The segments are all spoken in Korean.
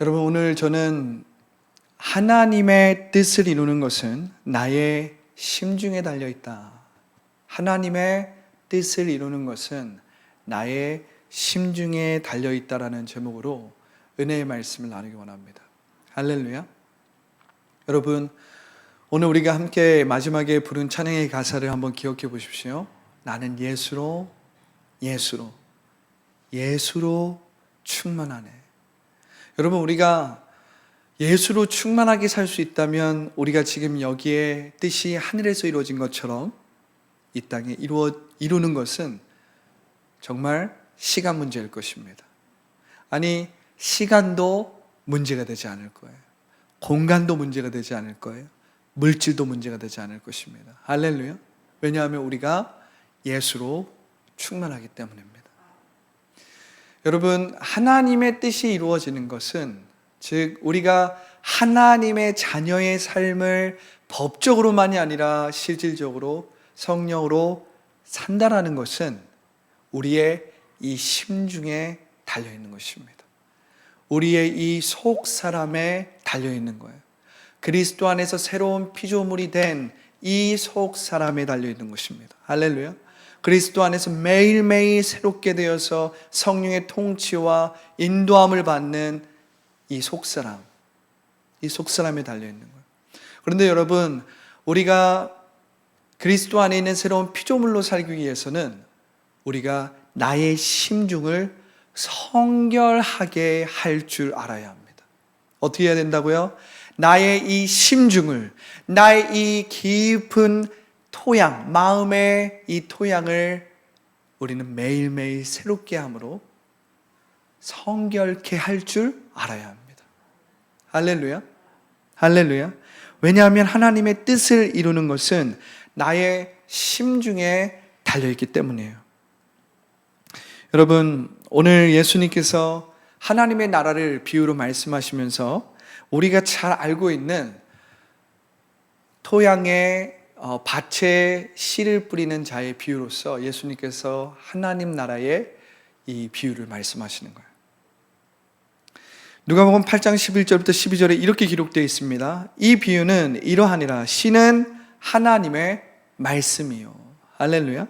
여러분, 오늘 저는 하나님의 뜻을 이루는 것은 나의 심중에 달려 있다. 하나님의 뜻을 이루는 것은 나의 심중에 달려 있다라는 제목으로 은혜의 말씀을 나누기 원합니다. 할렐루야. 여러분, 오늘 우리가 함께 마지막에 부른 찬양의 가사를 한번 기억해 보십시오. 나는 예수로 충만하네. 여러분, 우리가 예수로 충만하게 살 수 있다면 우리가 지금 여기에 뜻이 하늘에서 이루어진 것처럼 이 땅에 이루는 것은 정말 시간 문제일 것입니다. 아니, 시간도 문제가 되지 않을 거예요. 공간도 문제가 되지 않을 거예요. 물질도 문제가 되지 않을 것입니다. 할렐루야. 왜냐하면 우리가 예수로 충만하기 때문입니다. 여러분, 하나님의 뜻이 이루어지는 것은, 즉 우리가 하나님의 자녀의 삶을 법적으로만이 아니라 실질적으로 성령으로 산다라는 것은 우리의 이 심중에 달려있는 것입니다. 우리의 이 속 사람에 달려있는 거예요. 그리스도 안에서 새로운 피조물이 된 이 속 사람에 달려있는 것입니다. 할렐루야. 그리스도 안에서 매일매일 새롭게 되어서 성령의 통치와 인도함을 받는 이 속사람에 달려있는 거예요. 그런데 여러분, 우리가 그리스도 안에 있는 새로운 피조물로 살기 위해서는 우리가 나의 심중을 성결하게 할 줄 알아야 합니다. 어떻게 해야 된다고요? 나의 이 심중을, 나의 이 깊은 토양, 마음의 이 토양을 우리는 매일매일 새롭게 함으로 성결케 할 줄 알아야 합니다. 할렐루야. 할렐루야. 왜냐하면 하나님의 뜻을 이루는 것은 나의 심중에 달려있기 때문이에요. 여러분, 오늘 예수님께서 하나님의 나라를 비유로 말씀하시면서 우리가 잘 알고 있는 토양에 밭에 씨를 뿌리는 자의 비유로서 예수님께서 하나님 나라의 이 비유를 말씀하시는 거예요. 누가복음 8장 11절부터 12절에 이렇게 기록되어 있습니다. 이 비유는 이러하니라. 씨는 하나님의 말씀이요. 할렐루야.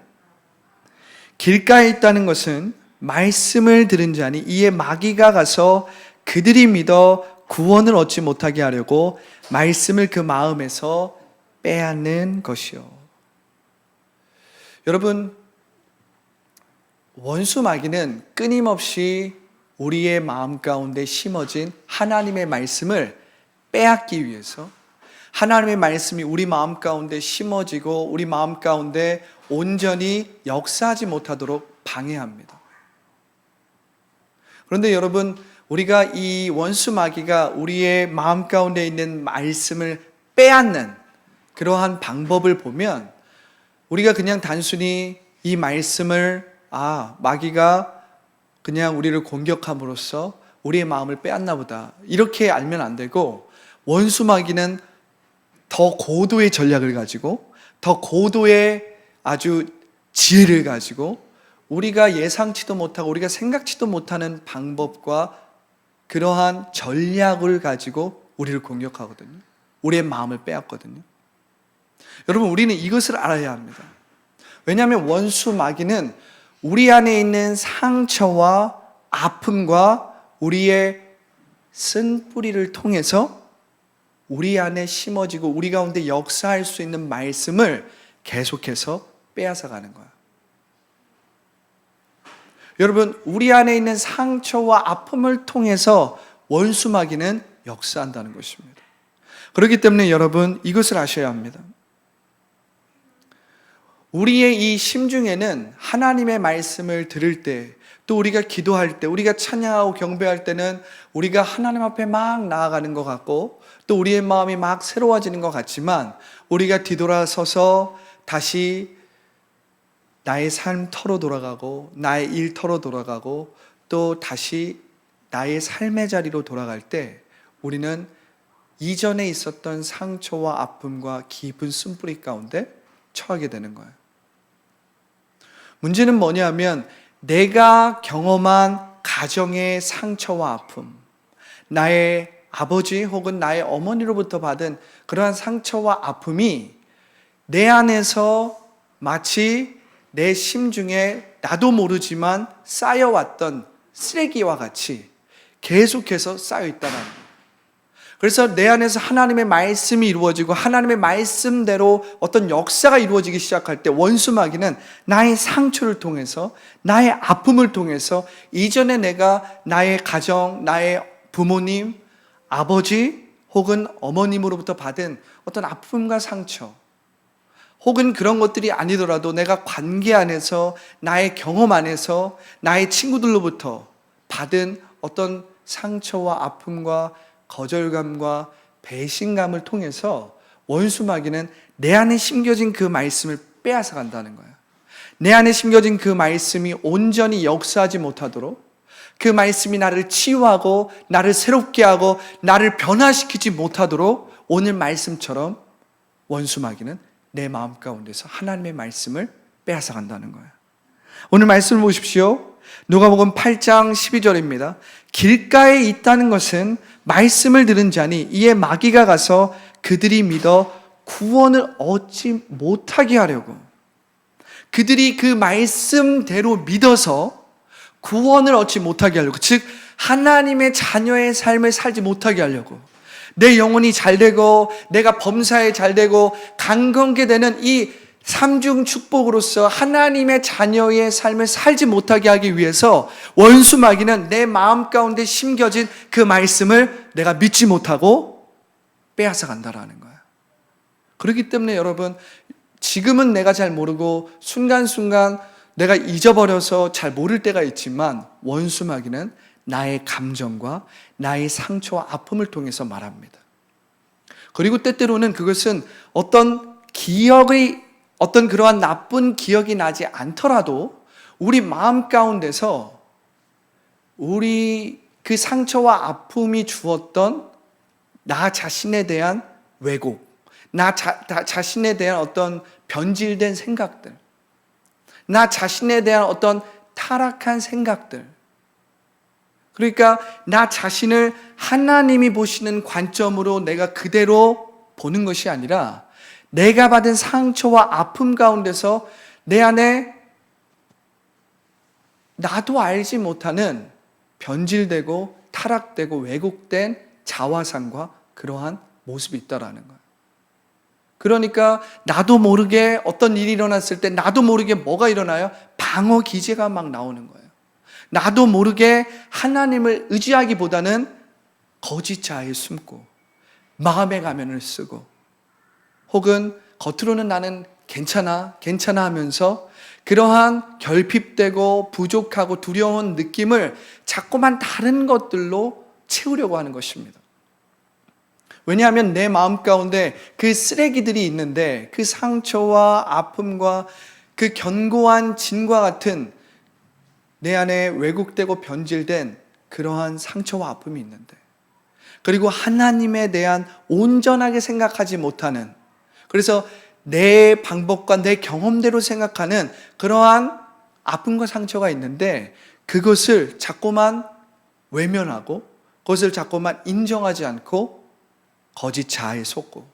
길가에 있다는 것은 말씀을 들은 자니 이에 마귀가 가서 그들이 믿어 구원을 얻지 못하게 하려고 말씀을 그 마음에서 빼앗는 것이요. 여러분, 원수 마귀는 끊임없이 우리의 마음 가운데 심어진 하나님의 말씀을 빼앗기 위해서, 하나님의 말씀이 우리 마음 가운데 심어지고 우리 마음 가운데 온전히 역사하지 못하도록 방해합니다. 그런데 여러분, 우리가 이 원수 마귀가 우리의 마음 가운데 있는 말씀을 빼앗는 그러한 방법을 보면 우리가 그냥 단순히 이 말씀을 마귀가 그냥 우리를 공격함으로써 우리의 마음을 빼앗나 보다 이렇게 알면 안 되고, 원수 마귀는 더 고도의 전략을 가지고 더 고도의 아주 지혜를 가지고 우리가 예상치도 못하고 우리가 생각지도 못하는 방법과 그러한 전략을 가지고 우리를 공격하거든요. 우리의 마음을 빼앗거든요. 여러분, 우리는 이것을 알아야 합니다. 왜냐하면 원수 마귀는 우리 안에 있는 상처와 아픔과 우리의 쓴 뿌리를 통해서 우리 안에 심어지고 우리 가운데 역사할 수 있는 말씀을 계속해서 빼앗아 가는 거야. 여러분, 우리 안에 있는 상처와 아픔을 통해서 원수 마귀는 역사한다는 것입니다. 그렇기 때문에 여러분, 이것을 아셔야 합니다. 우리의 이 심중에는 하나님의 말씀을 들을 때, 또 우리가 기도할 때, 우리가 찬양하고 경배할 때는 우리가 하나님 앞에 막 나아가는 것 같고 또 우리의 마음이 막 새로워지는 것 같지만, 우리가 뒤돌아서서 다시 나의 삶 터로 돌아가고 나의 일 터로 돌아가고 또 다시 나의 삶의 자리로 돌아갈 때 우리는 이전에 있었던 상처와 아픔과 깊은 쓴뿌리 가운데 처하게 되는 거예요. 문제는 뭐냐면 내가 경험한 가정의 상처와 아픔, 나의 아버지 혹은 나의 어머니로부터 받은 그러한 상처와 아픔이 내 안에서 마치 내 심중에 나도 모르지만 쌓여왔던 쓰레기와 같이 계속해서 쌓여 있다는 거예요. 그래서 내 안에서 하나님의 말씀이 이루어지고 하나님의 말씀대로 어떤 역사가 이루어지기 시작할 때 원수마귀는 나의 상처를 통해서, 나의 아픔을 통해서 이전에 내가 나의 가정, 나의 부모님, 아버지 혹은 어머님으로부터 받은 어떤 아픔과 상처, 혹은 그런 것들이 아니더라도 내가 관계 안에서, 나의 경험 안에서, 나의 친구들로부터 받은 어떤 상처와 아픔과 거절감과 배신감을 통해서 원수마귀는 내 안에 심겨진 그 말씀을 빼앗아 간다는 거예요. 내 안에 심겨진 그 말씀이 온전히 역사하지 못하도록, 그 말씀이 나를 치유하고 나를 새롭게 하고 나를 변화시키지 못하도록 오늘 말씀처럼 원수마귀는 내 마음 가운데서 하나님의 말씀을 빼앗아 간다는 거예요. 오늘 말씀을 보십시오. 누가복음 8장 12절입니다. 길가에 있다는 것은 말씀을 들은 자니 이에 마귀가 가서 그들이 믿어 구원을 얻지 못하게 하려고, 그들이 그 말씀대로 믿어서 구원을 얻지 못하게 하려고, 즉 하나님의 자녀의 삶을 살지 못하게 하려고, 내 영혼이 잘되고 내가 범사에 잘되고 강건케 되는 이 삼중 축복으로서 하나님의 자녀의 삶을 살지 못하게 하기 위해서 원수마귀는 내 마음 가운데 심겨진 그 말씀을 내가 믿지 못하고 빼앗아 간다라는 거예요. 그렇기 때문에 여러분, 지금은 내가 잘 모르고 순간순간 내가 잊어버려서 잘 모를 때가 있지만 원수마귀는 나의 감정과 나의 상처와 아픔을 통해서 말합니다. 그리고 때때로는 그것은 어떤 그러한 나쁜 기억이 나지 않더라도 우리 마음 가운데서 우리 그 상처와 아픔이 주었던 나 자신에 대한 왜곡, 나 자신에 대한 어떤 변질된 생각들, 나 자신에 대한 어떤 타락한 생각들, 그러니까 나 자신을 하나님이 보시는 관점으로 내가 그대로 보는 것이 아니라 내가 받은 상처와 아픔 가운데서 내 안에 나도 알지 못하는 변질되고 타락되고 왜곡된 자화상과 그러한 모습이 있다라는 거예요. 그러니까 나도 모르게 어떤 일이 일어났을 때 나도 모르게 뭐가 일어나요? 방어 기제가 막 나오는 거예요. 나도 모르게 하나님을 의지하기보다는 거짓 자아에 숨고 마음의 가면을 쓰고 혹은 겉으로는 나는 괜찮아 하면서 그러한 결핍되고 부족하고 두려운 느낌을 자꾸만 다른 것들로 채우려고 하는 것입니다. 왜냐하면 내 마음 가운데 그 쓰레기들이 있는데 그 상처와 아픔과 그 견고한 진과 같은 내 안에 왜곡되고 변질된 그러한 상처와 아픔이 있는데, 그리고 하나님에 대한 온전하게 생각하지 못하는, 그래서 내 방법과 내 경험대로 생각하는 그러한 아픔과 상처가 있는데 그것을 자꾸만 외면하고 그것을 자꾸만 인정하지 않고 거짓 자아에 속고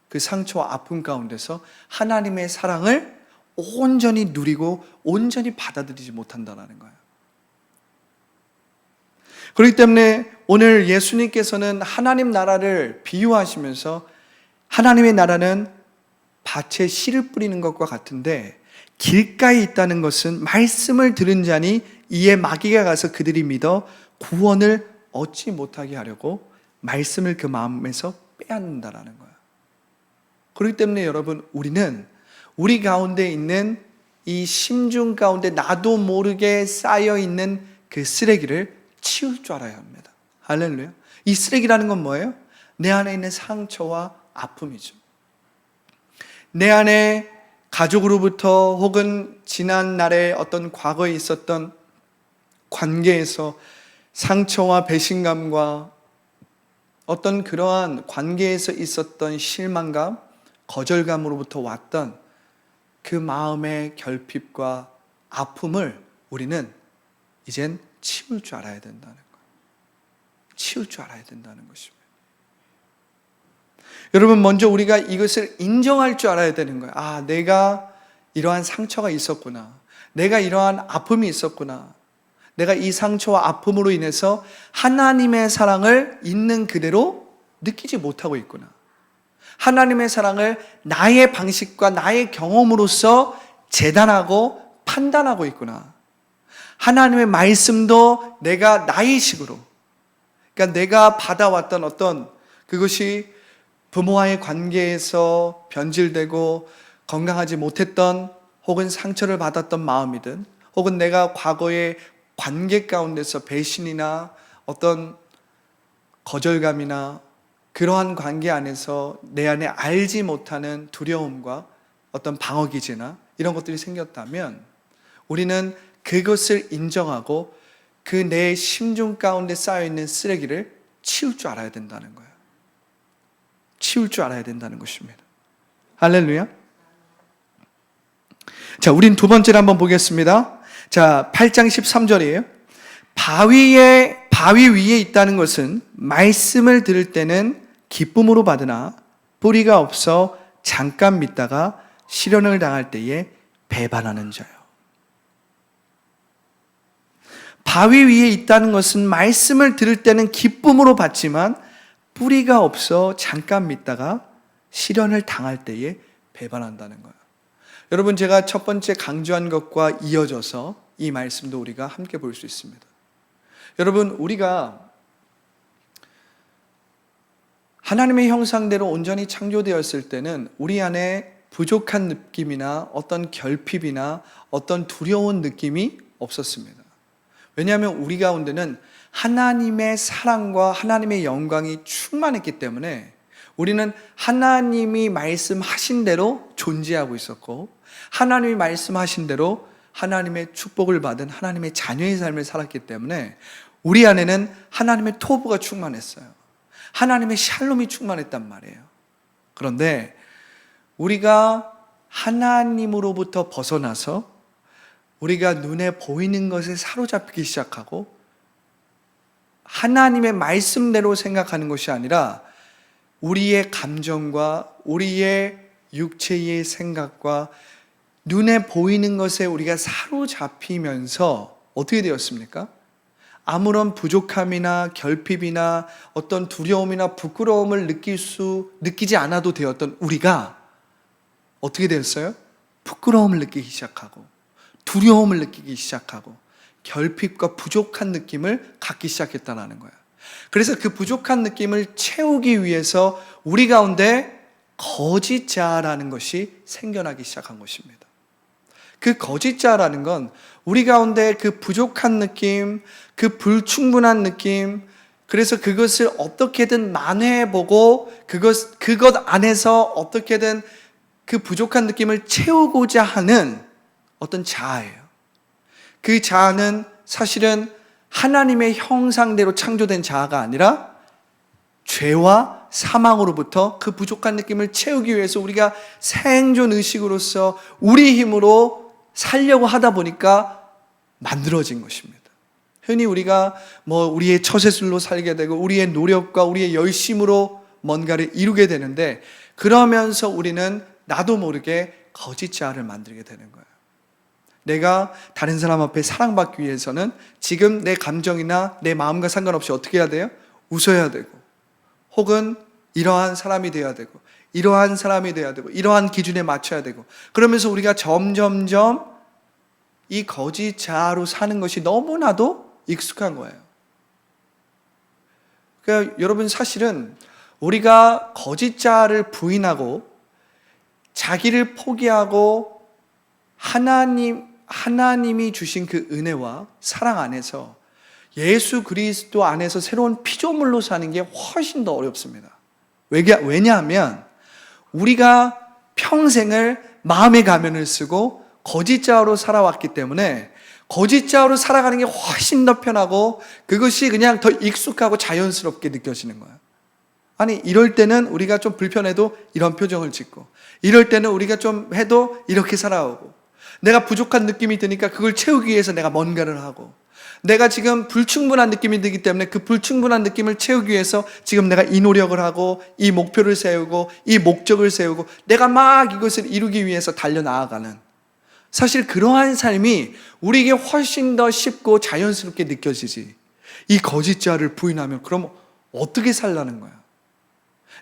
그 상처와 아픔 가운데서 하나님의 사랑을 온전히 누리고 온전히 받아들이지 못한다는 거예요. 그렇기 때문에 오늘 예수님께서는 하나님 나라를 비유하시면서 하나님의 나라는 밭에 씨를 뿌리는 것과 같은데 길가에 있다는 것은 말씀을 들은 자니 이에 마귀가 가서 그들이 믿어 구원을 얻지 못하게 하려고 말씀을 그 마음에서 빼앗는다라는 거예요. 그렇기 때문에 여러분, 우리는 우리 가운데 있는 이 심중 가운데 나도 모르게 쌓여있는 그 쓰레기를 치울 줄 알아야 합니다. 할렐루야. 이 쓰레기라는 건 뭐예요? 내 안에 있는 상처와 아픔이죠. 내 안에 가족으로부터 혹은 지난 날에 어떤 과거에 있었던 관계에서 상처와 배신감과 어떤 그러한 관계에서 있었던 실망감, 거절감으로부터 왔던 그 마음의 결핍과 아픔을 우리는 이젠 치울 줄 알아야 된다는 거예요. 치울 줄 알아야 된다는 것입니다. 여러분, 먼저 우리가 이것을 인정할 줄 알아야 되는 거예요. 아, 내가 이러한 상처가 있었구나. 내가 이러한 아픔이 있었구나. 내가 이 상처와 아픔으로 인해서 하나님의 사랑을 있는 그대로 느끼지 못하고 있구나. 하나님의 사랑을 나의 방식과 나의 경험으로서 재단하고 판단하고 있구나. 하나님의 말씀도 내가 나의 식으로, 그러니까 내가 받아왔던 어떤 그것이 부모와의 관계에서 변질되고 건강하지 못했던 혹은 상처를 받았던 마음이든 혹은 내가 과거의 관계 가운데서 배신이나 어떤 거절감이나 그러한 관계 안에서 내 안에 알지 못하는 두려움과 어떤 방어기제나 이런 것들이 생겼다면 우리는 그것을 인정하고 그 내 심중 가운데 쌓여있는 쓰레기를 치울 줄 알아야 된다는 거예요. 치울 줄 알아야 된다는 것입니다. 할렐루야. 자, 우린 두 번째를 한번 보겠습니다. 자, 8장 13절이에요. 바위 위에 있다는 것은 말씀을 들을 때는 기쁨으로 받으나 뿌리가 없어 잠깐 믿다가 시련을 당할 때에 배반하는 자요. 바위 위에 있다는 것은 말씀을 들을 때는 기쁨으로 받지만 뿌리가 없어 잠깐 믿다가 시련을 당할 때에 배반한다는 거예요. 여러분, 제가 첫 번째 강조한 것과 이어져서 이 말씀도 우리가 함께 볼 수 있습니다. 여러분, 우리가 하나님의 형상대로 온전히 창조되었을 때는 우리 안에 부족한 느낌이나 어떤 결핍이나 어떤 두려운 느낌이 없었습니다. 왜냐하면 우리 가운데는 하나님의 사랑과 하나님의 영광이 충만했기 때문에 우리는 하나님이 말씀하신 대로 존재하고 있었고 하나님이 말씀하신 대로 하나님의 축복을 받은 하나님의 자녀의 삶을 살았기 때문에 우리 안에는 하나님의 토부가 충만했어요. 하나님의 샬롬이 충만했단 말이에요. 그런데 우리가 하나님으로부터 벗어나서 우리가 눈에 보이는 것에 사로잡히기 시작하고 하나님의 말씀대로 생각하는 것이 아니라 우리의 감정과 우리의 육체의 생각과 눈에 보이는 것에 우리가 사로잡히면서 어떻게 되었습니까? 아무런 부족함이나 결핍이나 어떤 두려움이나 부끄러움을 느끼지 않아도 되었던 우리가 어떻게 되었어요? 부끄러움을 느끼기 시작하고 두려움을 느끼기 시작하고 결핍과 부족한 느낌을 갖기 시작했다는 거예요. 그래서 그 부족한 느낌을 채우기 위해서 우리 가운데 거짓 자아라는 것이 생겨나기 시작한 것입니다. 그 거짓 자아라는 건 우리 가운데 그 부족한 느낌, 그 불충분한 느낌, 그래서 그것을 어떻게든 만회해보고 그것 안에서 어떻게든 그 부족한 느낌을 채우고자 하는 어떤 자아예요. 그 자아는 사실은 하나님의 형상대로 창조된 자아가 아니라 죄와 사망으로부터 그 부족한 느낌을 채우기 위해서 우리가 생존 의식으로서 우리 힘으로 살려고 하다 보니까 만들어진 것입니다. 흔히 우리가 우리의 처세술로 살게 되고 우리의 노력과 우리의 열심으로 뭔가를 이루게 되는데 그러면서 우리는 나도 모르게 거짓 자아를 만들게 되는 거예요. 내가 다른 사람 앞에 사랑받기 위해서는 지금 내 감정이나 내 마음과 상관없이 어떻게 해야 돼요? 웃어야 되고 혹은 이러한 사람이 되어야 되고 이러한 사람이 되어야 되고 이러한 기준에 맞춰야 되고 그러면서 우리가 점점점 이 거짓 자아로 사는 것이 너무나도 익숙한 거예요. 그러니까 여러분, 사실은 우리가 거짓 자아를 부인하고 자기를 포기하고 하나님이 주신 그 은혜와 사랑 안에서 예수 그리스도 안에서 새로운 피조물로 사는 게 훨씬 더 어렵습니다. 왜냐하면 우리가 평생을 마음의 가면을 쓰고 거짓 자아로 살아왔기 때문에 거짓 자아로 살아가는 게 훨씬 더 편하고 그것이 그냥 더 익숙하고 자연스럽게 느껴지는 거예요. 아니, 이럴 때는 우리가 좀 불편해도 이런 표정을 짓고 이럴 때는 우리가 좀 해도 이렇게 살아오고 내가 부족한 느낌이 드니까 그걸 채우기 위해서 내가 뭔가를 하고 내가 지금 불충분한 느낌이 들기 때문에 그 불충분한 느낌을 채우기 위해서 지금 내가 이 노력을 하고 이 목표를 세우고 이 목적을 세우고 내가 막 이것을 이루기 위해서 달려나아가는, 사실 그러한 삶이 우리에게 훨씬 더 쉽고 자연스럽게 느껴지지, 이 거짓자를 부인하면 그럼 어떻게 살라는 거야?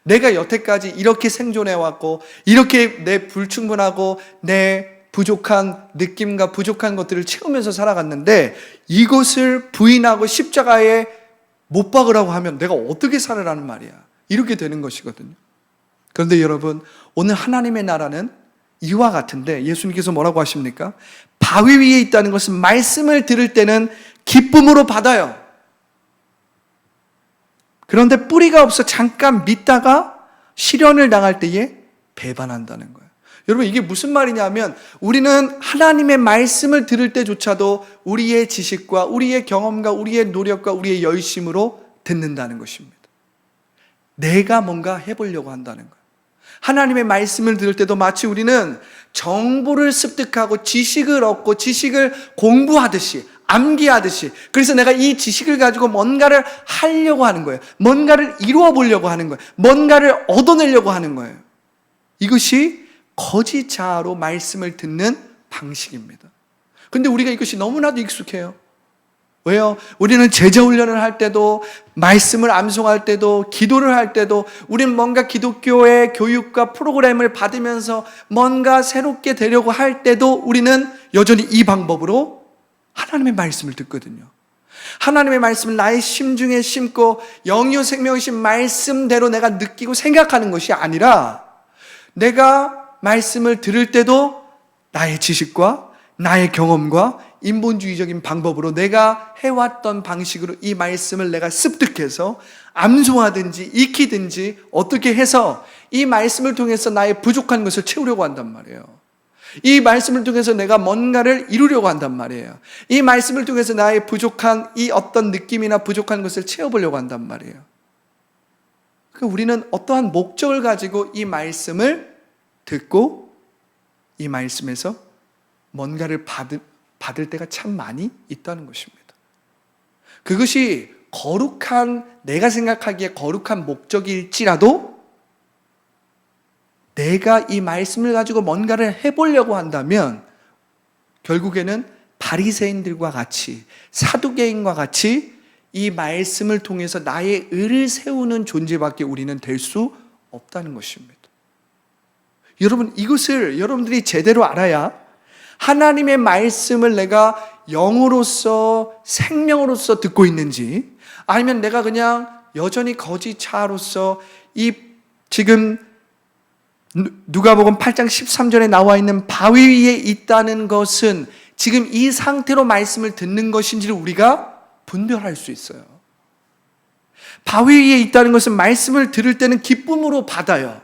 내가 여태까지 이렇게 생존해왔고 이렇게 내 불충분하고 내 부족한 느낌과 부족한 것들을 채우면서 살아갔는데 이것을 부인하고 십자가에 못 박으라고 하면 내가 어떻게 살으라는 말이야. 이렇게 되는 것이거든요. 그런데 여러분, 오늘 하나님의 나라는 이와 같은데 예수님께서 뭐라고 하십니까? 바위 위에 있다는 것은 말씀을 들을 때는 기쁨으로 받아요. 그런데 뿌리가 없어 잠깐 믿다가 시련을 당할 때에 배반한다는 거예요. 여러분, 이게 무슨 말이냐면 우리는 하나님의 말씀을 들을 때조차도 우리의 지식과 우리의 경험과 우리의 노력과 우리의 열심으로 듣는다는 것입니다. 내가 뭔가 해보려고 한다는 거예요. 하나님의 말씀을 들을 때도 마치 우리는 정보를 습득하고 지식을 얻고 지식을 공부하듯이, 암기하듯이, 그래서 내가 이 지식을 가지고 뭔가를 하려고 하는 거예요. 뭔가를 이루어 보려고 하는 거예요. 뭔가를 얻어내려고 하는 거예요. 이것이 거짓 자아로 말씀을 듣는 방식입니다. 근데 우리가 이것이 너무나도 익숙해요. 왜요? 우리는 제자 훈련을 할 때도, 말씀을 암송할 때도, 기도를 할 때도, 우리는 뭔가 기독교의 교육과 프로그램을 받으면서 뭔가 새롭게 되려고 할 때도 우리는 여전히 이 방법으로 하나님의 말씀을 듣거든요. 하나님의 말씀을 나의 심중에 심고 영유 생명이신 말씀대로 내가 느끼고 생각하는 것이 아니라, 내가 말씀을 들을 때도 나의 지식과 나의 경험과 인본주의적인 방법으로 내가 해왔던 방식으로 이 말씀을 내가 습득해서 암송하든지 익히든지 어떻게 해서 이 말씀을 통해서 나의 부족한 것을 채우려고 한단 말이에요. 이 말씀을 통해서 내가 뭔가를 이루려고 한단 말이에요. 이 말씀을 통해서 나의 부족한 이 어떤 느낌이나 부족한 것을 채워보려고 한단 말이에요. 우리는 어떠한 목적을 가지고 이 말씀을 듣고 이 말씀에서 뭔가를 받을 때가 참 많이 있다는 것입니다. 그것이 거룩한, 내가 생각하기에 거룩한 목적일지라도 내가 이 말씀을 가지고 뭔가를 해보려고 한다면 결국에는 바리새인들과 같이, 사두개인과 같이 이 말씀을 통해서 나의 의를 세우는 존재밖에 우리는 될 수 없다는 것입니다. 여러분, 이것을 여러분들이 제대로 알아야 하나님의 말씀을 내가 영으로서 생명으로서 듣고 있는지, 아니면 내가 그냥 여전히 거짓 자아로서 이 지금 누가복음 8장 13절에 나와 있는 바위 위에 있다는 것은 지금 이 상태로 말씀을 듣는 것인지를 우리가 분별할 수 있어요. 바위 위에 있다는 것은 말씀을 들을 때는 기쁨으로 받아요.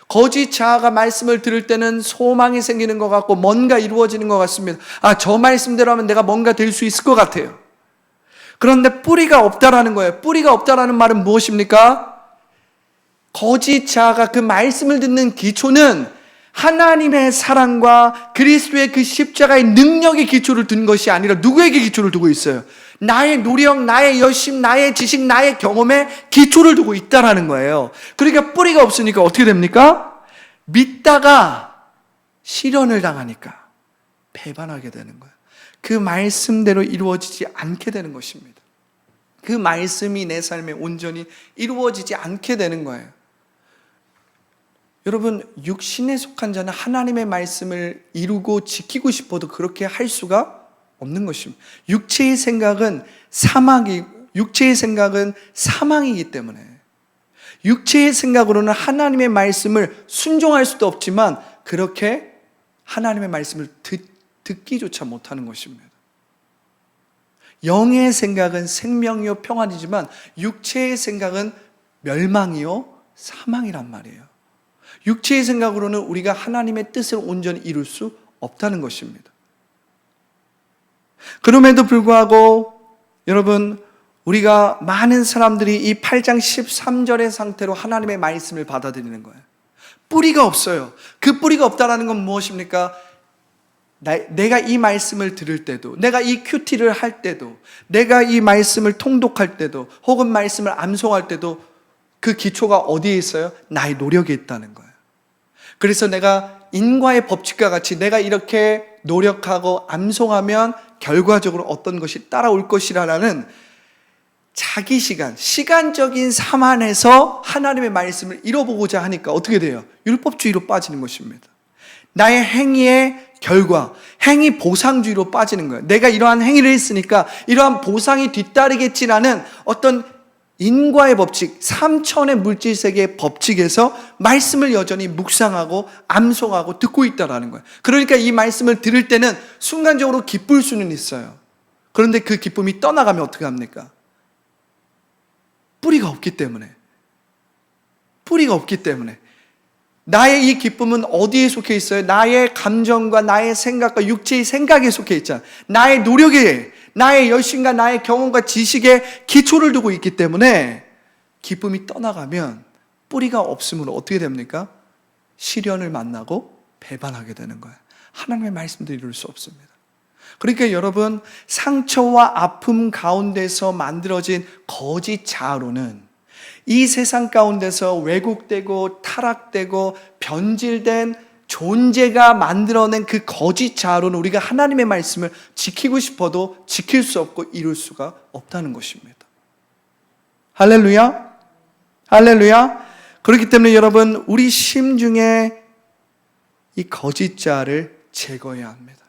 거짓 자아가 말씀을 들을 때는 소망이 생기는 것 같고 뭔가 이루어지는 것 같습니다. 저 말씀대로 하면 내가 뭔가 될 수 있을 것 같아요. 그런데 뿌리가 없다라는 거예요. 뿌리가 없다라는 말은 무엇입니까? 거짓 자아가 그 말씀을 듣는 기초는 하나님의 사랑과 그리스도의 그 십자가의 능력의 기초를 둔 것이 아니라 누구에게 기초를 두고 있어요? 나의 노력, 나의 열심, 나의 지식, 나의 경험에 기초를 두고 있다라는 거예요. 그러니까 뿌리가 없으니까 어떻게 됩니까? 믿다가 시련을 당하니까 배반하게 되는 거예요. 그 말씀대로 이루어지지 않게 되는 것입니다. 그 말씀이 내 삶에 온전히 이루어지지 않게 되는 거예요. 여러분, 육신에 속한 자는 하나님의 말씀을 이루고 지키고 싶어도 그렇게 할 수가 없는 것입니다. 육체의 생각은 사망이기 때문에 육체의 생각으로는 하나님의 말씀을 순종할 수도 없지만 그렇게 하나님의 말씀을 듣기조차 못하는 것입니다. 영의 생각은 생명이요 평안이지만 육체의 생각은 멸망이요 사망이란 말이에요. 육체의 생각으로는 우리가 하나님의 뜻을 온전히 이룰 수 없다는 것입니다. 그럼에도 불구하고 여러분, 우리가 많은 사람들이 이 8장 13절의 상태로 하나님의 말씀을 받아들이는 거예요. 뿌리가 없어요. 그 뿌리가 없다는 건 무엇입니까? 내가 이 말씀을 들을 때도, 내가 이 큐티를 할 때도, 내가 이 말씀을 통독할 때도, 혹은 말씀을 암송할 때도 그 기초가 어디에 있어요? 나의 노력에 있다는 거예요. 그래서 내가 인과의 법칙과 같이 내가 이렇게 노력하고 암송하면 결과적으로 어떤 것이 따라올 것이라는 자기 시간적인 삶 안에서 하나님의 말씀을 이뤄보고자 하니까 어떻게 돼요? 율법주의로 빠지는 것입니다. 나의 행위의 결과, 행위 보상주의로 빠지는 거예요. 내가 이러한 행위를 했으니까 이러한 보상이 뒤따르겠지라는 어떤 인과의 법칙, 삼천의 물질세계의 법칙에서 말씀을 여전히 묵상하고 암송하고 듣고 있다라는 거예요. 그러니까 이 말씀을 들을 때는 순간적으로 기쁠 수는 있어요. 그런데 그 기쁨이 떠나가면 어떻게 합니까? 뿌리가 없기 때문에 나의 이 기쁨은 어디에 속해 있어요? 나의 감정과 나의 생각과 육체의 생각에 속해 있잖아요. 나의 노력에, 나의 열심과 나의 경험과 지식에 기초를 두고 있기 때문에 기쁨이 떠나가면 뿌리가 없으므로 어떻게 됩니까? 시련을 만나고 배반하게 되는 거예요. 하나님의 말씀도 이룰 수 없습니다. 그러니까 여러분, 상처와 아픔 가운데서 만들어진 거짓 자아로는 이 세상 가운데서 왜곡되고 타락되고 변질된 존재가 만들어낸 그 거짓 자아로는 우리가 하나님의 말씀을 지키고 싶어도 지킬 수 없고 이룰 수가 없다는 것입니다. 할렐루야? 할렐루야? 그렇기 때문에 여러분, 우리 심중에 이 거짓 자아를 제거해야 합니다.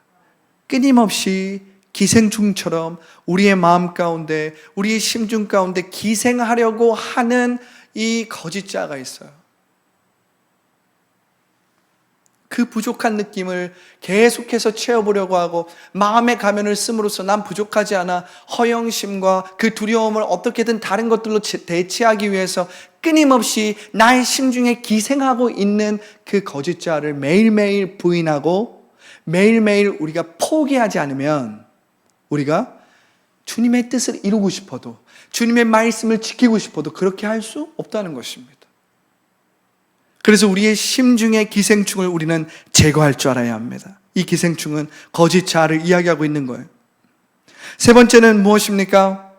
끊임없이 기생충처럼 우리의 마음 가운데, 우리의 심중 가운데 기생하려고 하는 이 거짓 자아가 있어요. 그 부족한 느낌을 계속해서 채워보려고 하고 마음의 가면을 씀으로써 난 부족하지 않아 허영심과 그 두려움을 어떻게든 다른 것들로 대체하기 위해서 끊임없이 나의 심중에 기생하고 있는 그 거짓 자아를 매일매일 부인하고 매일매일 우리가 포기하지 않으면 우리가 주님의 뜻을 이루고 싶어도, 주님의 말씀을 지키고 싶어도 그렇게 할 수 없다는 것입니다. 그래서 우리의 심중의 기생충을 우리는 제거할 줄 알아야 합니다. 이 기생충은 거짓 자아를 이야기하고 있는 거예요. 세 번째는 무엇입니까?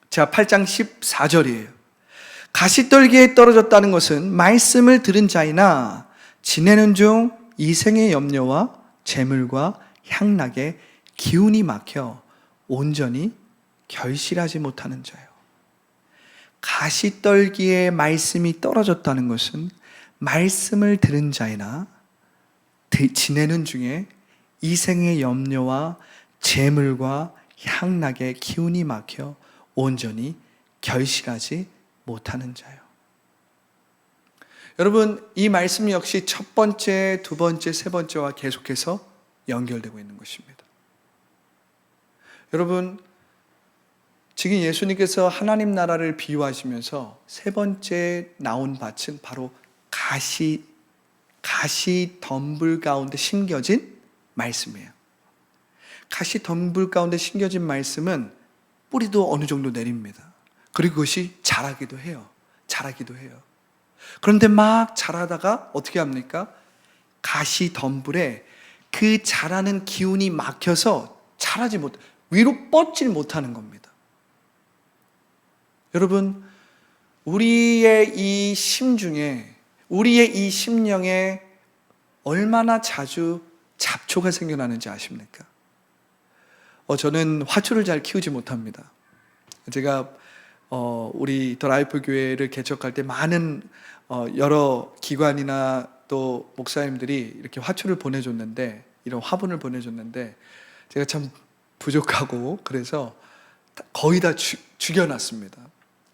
자, 8장 14절이에요. 가시떨기에 떨어졌다는 것은 말씀을 들은 자이나 지내는 중 이생의 염려와 재물과 향락에 기운이 막혀 온전히 결실하지 못하는 자요. 가시떨기에 말씀이 떨어졌다는 것은 말씀을 들은 자이나 지내는 중에 이생의 염려와 재물과 향락에 기운이 막혀 온전히 결실하지 못하는 자요. 여러분, 이 말씀 역시 첫 번째, 두 번째, 세 번째와 계속해서 연결되고 있는 것입니다. 여러분, 지금 예수님께서 하나님 나라를 비유하시면서 세 번째 나온 밭은 바로 가시 덤불 가운데 심겨진 말씀이에요. 가시 덤불 가운데 심겨진 말씀은 뿌리도 어느 정도 내립니다. 그리고 그것이 자라기도 해요. 그런데 막 자라다가 어떻게 합니까? 가시 덤불에 그 자라는 기운이 막혀서 자라지 못, 위로 뻗질 못하는 겁니다. 여러분, 우리의 이 심중에, 우리의 이 심령에 얼마나 자주 잡초가 생겨나는지 아십니까? 저는 화초를 잘 키우지 못합니다. 제가 우리 더 라이프 교회를 개척할 때 많은 여러 기관이나 또 목사님들이 이렇게 화초를 보내줬는데, 이런 화분을 보내줬는데 제가 참 부족하고 그래서 거의 다 죽여놨습니다.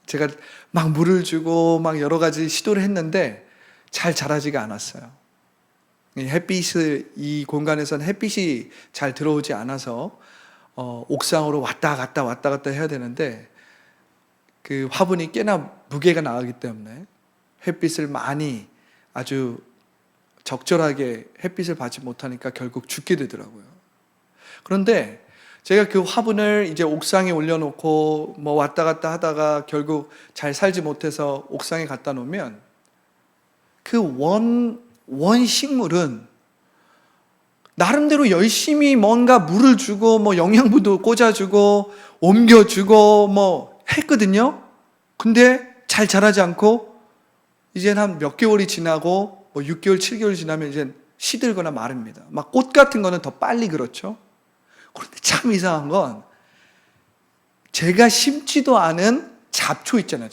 제가 막 물을 주고 막 여러 가지 시도를 했는데 잘 자라지가 않았어요. 이 공간에서는 햇빛이 잘 들어오지 않아서 옥상으로 왔다 갔다 해야 되는데 그 화분이 꽤나 무게가 나가기 때문에 햇빛을 많이 아주 적절하게 햇빛을 받지 못하니까 결국 죽게 되더라고요. 그런데 제가 그 화분을 이제 옥상에 올려놓고 뭐 왔다 갔다 하다가 결국 잘 살지 못해서 옥상에 갖다 놓으면 그 원 식물은 나름대로 열심히 뭔가 물을 주고 뭐 영양분도 꽂아주고 옮겨주고 뭐 했거든요. 근데 잘 자라지 않고 이제 한 몇 개월이 지나고 뭐 6개월, 7개월 지나면 이제 시들거나 마릅니다. 막 꽃 같은 거는 더 빨리 그렇죠. 그런데 참 이상한 건 제가 심지도 않은 잡초 있잖아요.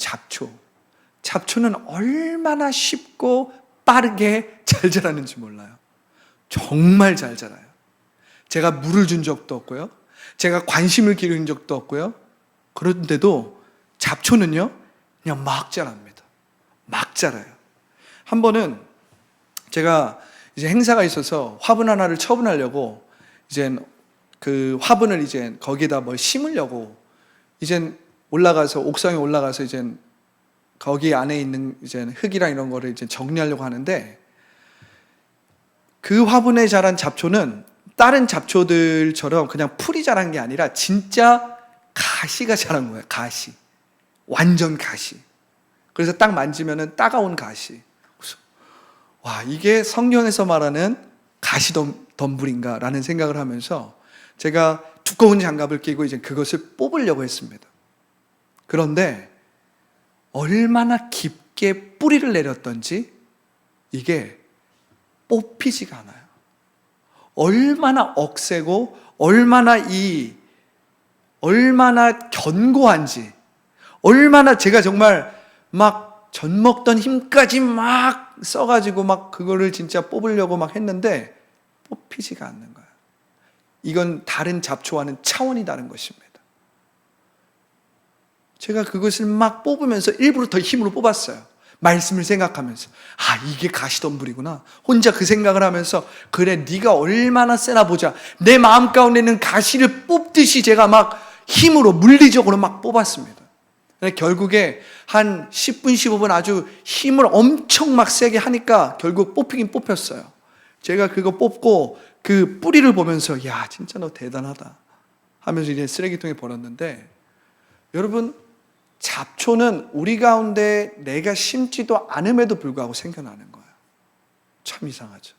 잡초는 얼마나 쉽고 빠르게 잘 자라는지 몰라요. 정말 잘 자라요. 제가 물을 준 적도 없고요. 제가 관심을 기울인 적도 없고요. 그런데도 잡초는요, 그냥 막 자랍니다. 막 자라요. 한 번은 제가 이제 행사가 있어서 화분 하나를 처분하려고 이제 그 화분을 이제 거기에다 뭘 심으려고 이제 올라가서 옥상에 올라가서 이제 거기 안에 있는 이제 흙이랑 이런 거를 이제 정리하려고 하는데 그 화분에 자란 잡초는 다른 잡초들처럼 그냥 풀이 자란 게 아니라 진짜 가시가 자란 거예요. 가시. 완전 가시. 그래서 딱 만지면은 따가운 가시. 와, 이게 성경에서 말하는 가시덤불인가? 라는 생각을 하면서 제가 두꺼운 장갑을 끼고 이제 그것을 뽑으려고 했습니다. 그런데 얼마나 깊게 뿌리를 내렸던지 이게 뽑히지가 않아요. 얼마나 억세고 얼마나 견고한지, 얼마나 제가 정말 막 전 먹던 힘까지 막 써가지고 막 그거를 진짜 뽑으려고 막 했는데 뽑히지가 않는 거예요. 이건 다른 잡초와는 차원이 다른 것입니다. 제가 그것을 막 뽑으면서 일부러 더 힘으로 뽑았어요. 말씀을 생각하면서 이게 가시덤불이구나. 혼자 그 생각을 하면서 그래 네가 얼마나 세나 보자. 내 마음 가운데 있는 가시를 뽑듯이 제가 막 힘으로 물리적으로 막 뽑았습니다. 결국에 한 10분 15분 아주 힘을 엄청 막 세게 하니까 결국 뽑히긴 뽑혔어요. 제가 그거 뽑고 그 뿌리를 보면서 야 진짜 너 대단하다 하면서 이제 쓰레기통에 버렸는데, 여러분 잡초는 우리 가운데 내가 심지도 않음에도 불구하고 생겨나는 거예요. 참 이상하죠.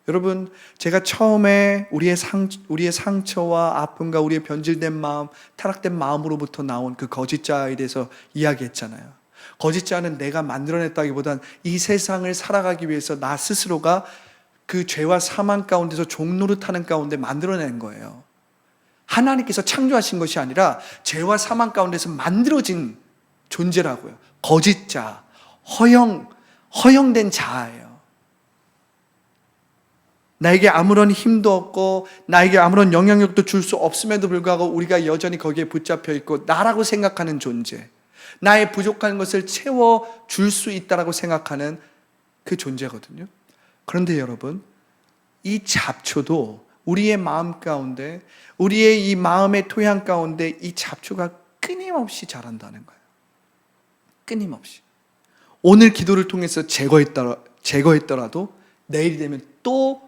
여러분, 제가 처음에 우리의 상처와 아픔과 우리의 변질된 마음, 타락된 마음으로부터 나온 그 거짓자에 대해서 이야기했잖아요. 거짓자는 내가 만들어냈다기보단 이 세상을 살아가기 위해서 나 스스로가 그 죄와 사망 가운데서 종노릇하는 가운데 만들어낸 거예요. 하나님께서 창조하신 것이 아니라 죄와 사망 가운데서 만들어진 존재라고요. 거짓자, 허영된 자아예요. 나에게 아무런 힘도 없고 나에게 아무런 영향력도 줄 수 없음에도 불구하고 우리가 여전히 거기에 붙잡혀 있고 나라고 생각하는 존재, 나의 부족한 것을 채워줄 수 있다라고 생각하는 그 존재거든요. 그런데 여러분, 이 잡초도 우리의 마음 가운데, 우리의 이 마음의 토양 가운데 이 잡초가 끊임없이 자란다는 거예요. 끊임없이. 오늘 기도를 통해서 제거했더라도 내일이 되면 또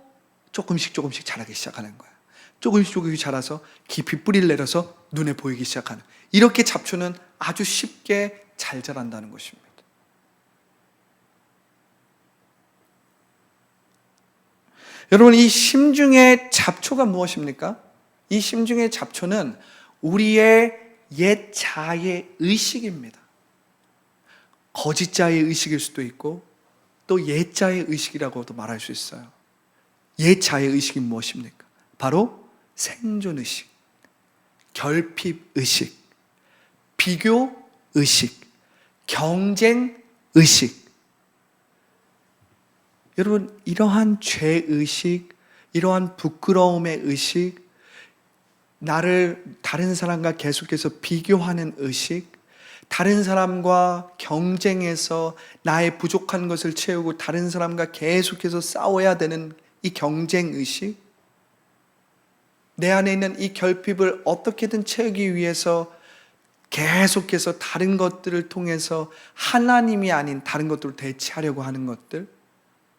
조금씩 자라기 시작하는 거예요. 조금씩 자라서 깊이 뿌리를 내려서 눈에 보이기 시작하는, 이렇게 잡초는 아주 쉽게 잘 자란다는 것입니다. 여러분, 이 심중의 잡초가 무엇입니까? 이 심중의 잡초는 우리의 옛 자아의 의식입니다. 거짓 자아의 의식일 수도 있고 또 옛 자아의 의식이라고도 말할 수 있어요. 옛 자아의 의식이 무엇입니까? 바로 생존의식, 결핍의식, 비교의식, 경쟁의식. 여러분, 이러한 죄의식, 이러한 부끄러움의 의식, 나를 다른 사람과 계속해서 비교하는 의식, 다른 사람과 경쟁해서 나의 부족한 것을 채우고 다른 사람과 계속해서 싸워야 되는 이 경쟁의식, 내 안에 있는 이 결핍을 어떻게든 채우기 위해서 계속해서 다른 것들을 통해서 하나님이 아닌 다른 것들을 대체하려고 하는 것들,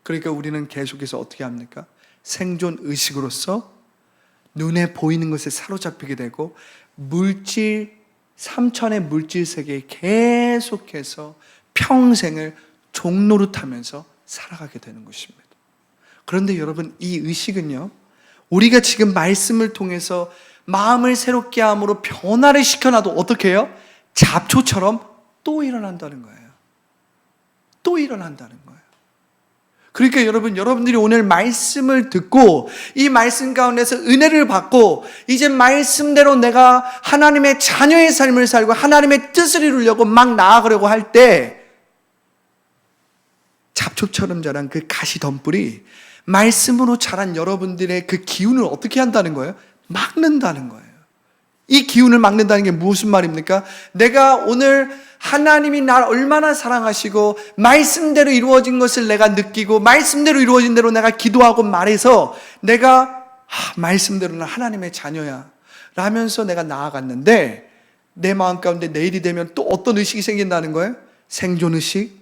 그러니까 우리는 계속해서 어떻게 합니까? 생존의식으로서 눈에 보이는 것에 사로잡히게 되고 삼천의 물질 세계에 계속해서 평생을 종노릇하면서 살아가게 되는 것입니다. 그런데 여러분, 이 의식은요, 우리가 지금 말씀을 통해서 마음을 새롭게 함으로 변화를 시켜놔도 어떻게 해요? 잡초처럼 또 일어난다는 거예요. 또 일어난다는 거예요. 그러니까 여러분, 여러분들이 오늘 말씀을 듣고 이 말씀 가운데서 은혜를 받고 이제 말씀대로 내가 하나님의 자녀의 삶을 살고 하나님의 뜻을 이루려고 막 나아가려고 할 때 잡초처럼 자란 그 가시덤불이 말씀으로 자란 여러분들의 그 기운을 어떻게 한다는 거예요? 막는다는 거예요. 이 기운을 막는다는 게 무슨 말입니까? 내가 오늘 하나님이 나를 얼마나 사랑하시고 말씀대로 이루어진 것을 내가 느끼고 말씀대로 이루어진 대로 내가 기도하고 말해서 내가 말씀대로는 하나님의 자녀야 라면서 내가 나아갔는데 내 마음 가운데 내일이 되면 또 어떤 의식이 생긴다는 거예요? 생존의식,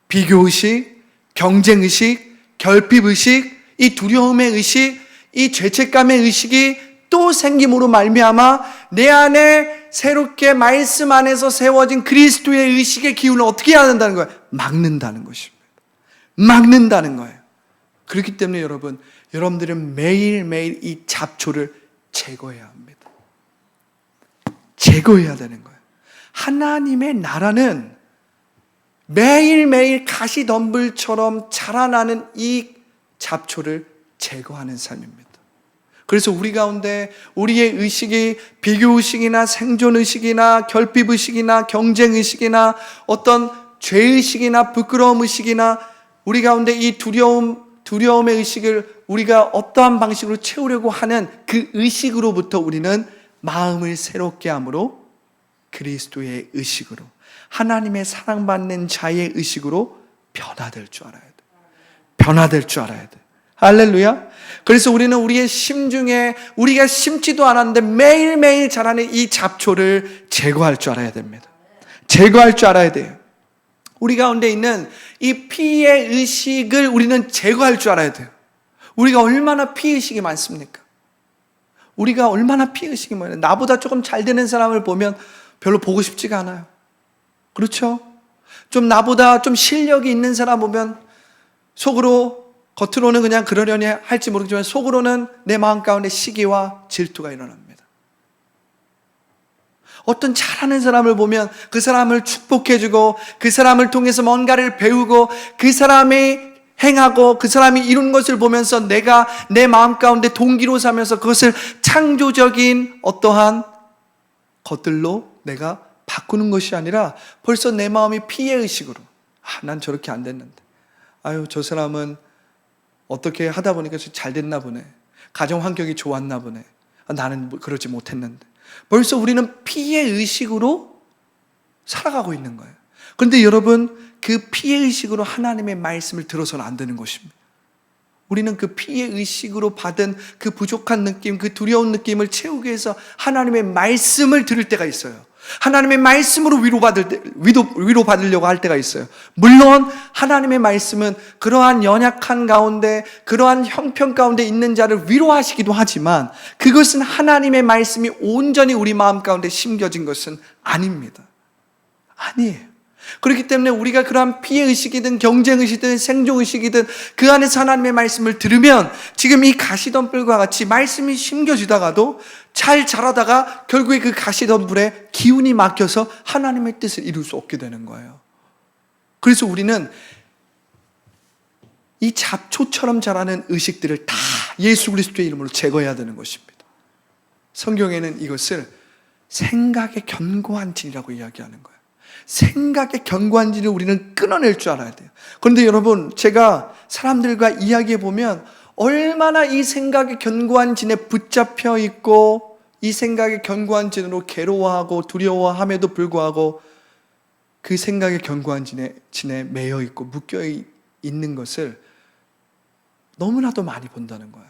비교의식, 경쟁의식, 결핍의식, 이 두려움의 의식, 이 죄책감의 의식이 또 생김으로 말미암아 내 안에 새롭게 말씀 안에서 세워진 그리스도의 의식의 기운을 어떻게 해야 된다는 거예요? 막는다는 것입니다. 막는다는 거예요. 그렇기 때문에 여러분, 여러분들은 매일매일 이 잡초를 제거해야 합니다. 제거해야 되는 거예요. 하나님의 나라는 매일매일 가시덤불처럼 자라나는 이 잡초를 제거하는 삶입니다. 그래서 우리 가운데 우리의 의식이 비교의식이나 생존의식이나 결핍의식이나 경쟁의식이나 어떤 죄의식이나 부끄러움의식이나 우리 가운데 이 두려움의 의식을 우리가 어떠한 방식으로 채우려고 하는 그 의식으로부터 우리는 마음을 새롭게 함으로 그리스도의 의식으로 하나님의 사랑받는 자의 의식으로 변화될 줄 알아야 돼. 변화될 줄 알아야 돼. 할렐루야. 그래서 우리는 우리의 심중에 우리가 심지도 않았는데 매일매일 자라는 이 잡초를 제거할 줄 알아야 됩니다. 제거할 줄 알아야 돼요. 우리 가운데 있는 이 피의 의식을 우리는 제거할 줄 알아야 돼요. 우리가 얼마나 피의식이 많습니까? 우리가 얼마나 피의식이 많아요. 나보다 조금 잘 되는 사람을 보면 별로 보고 싶지가 않아요. 그렇죠? 좀 나보다 좀 실력이 있는 사람 보면 속으로 겉으로는 그냥 그러려니 할지 모르겠지만 속으로는 내 마음 가운데 시기와 질투가 일어납니다. 어떤 잘하는 사람을 보면 그 사람을 축복해주고 그 사람을 통해서 뭔가를 배우고 그 사람이 행하고 그 사람이 이룬 것을 보면서 내가 내 마음 가운데 동기로 삼면서 그것을 창조적인 어떠한 것들로 내가 바꾸는 것이 아니라 벌써 내 마음이 피해의식으로 난 저렇게 안 됐는데 아유 저 사람은 어떻게 하다 보니까 잘 됐나 보네. 가정 환경이 좋았나 보네. 나는 그러지 못했는데. 벌써 우리는 피해의식으로 살아가고 있는 거예요. 그런데 여러분, 그 피해의식으로 하나님의 말씀을 들어서는 안 되는 것입니다. 우리는 그 피해의식으로 받은 그 부족한 느낌, 그 두려운 느낌을 채우기 위해서 하나님의 말씀을 들을 때가 있어요. 하나님의 말씀으로 위로받으려고 할 때가 있어요. 물론 하나님의 말씀은 그러한 연약한 가운데 그러한 형편 가운데 있는 자를 위로하시기도 하지만 그것은 하나님의 말씀이 온전히 우리 마음 가운데 심겨진 것은 아닙니다. 아니에요. 그렇기 때문에 우리가 그러한 피해의식이든 경쟁의식이든 생존의식이든 그 안에서 하나님의 말씀을 들으면 지금 이 가시덤불과 같이 말씀이 심겨지다가도 잘 자라다가 결국에 그 가시덤불에 기운이 막혀서 하나님의 뜻을 이룰 수 없게 되는 거예요. 그래서 우리는 이 잡초처럼 자라는 의식들을 다 예수 그리스도의 이름으로 제거해야 되는 것입니다. 성경에는 이것을 생각의 견고한 진이라고 이야기하는 거예요. 생각의 견고한 진을 우리는 끊어낼 줄 알아야 돼요. 그런데 여러분, 제가 사람들과 이야기해 보면 얼마나 이 생각의 견고한 진에 붙잡혀 있고 이 생각의 견고한 진으로 괴로워하고 두려워함에도 불구하고 그 생각의 견고한 진에 매여 있고 묶여 있는 것을 너무나도 많이 본다는 거예요.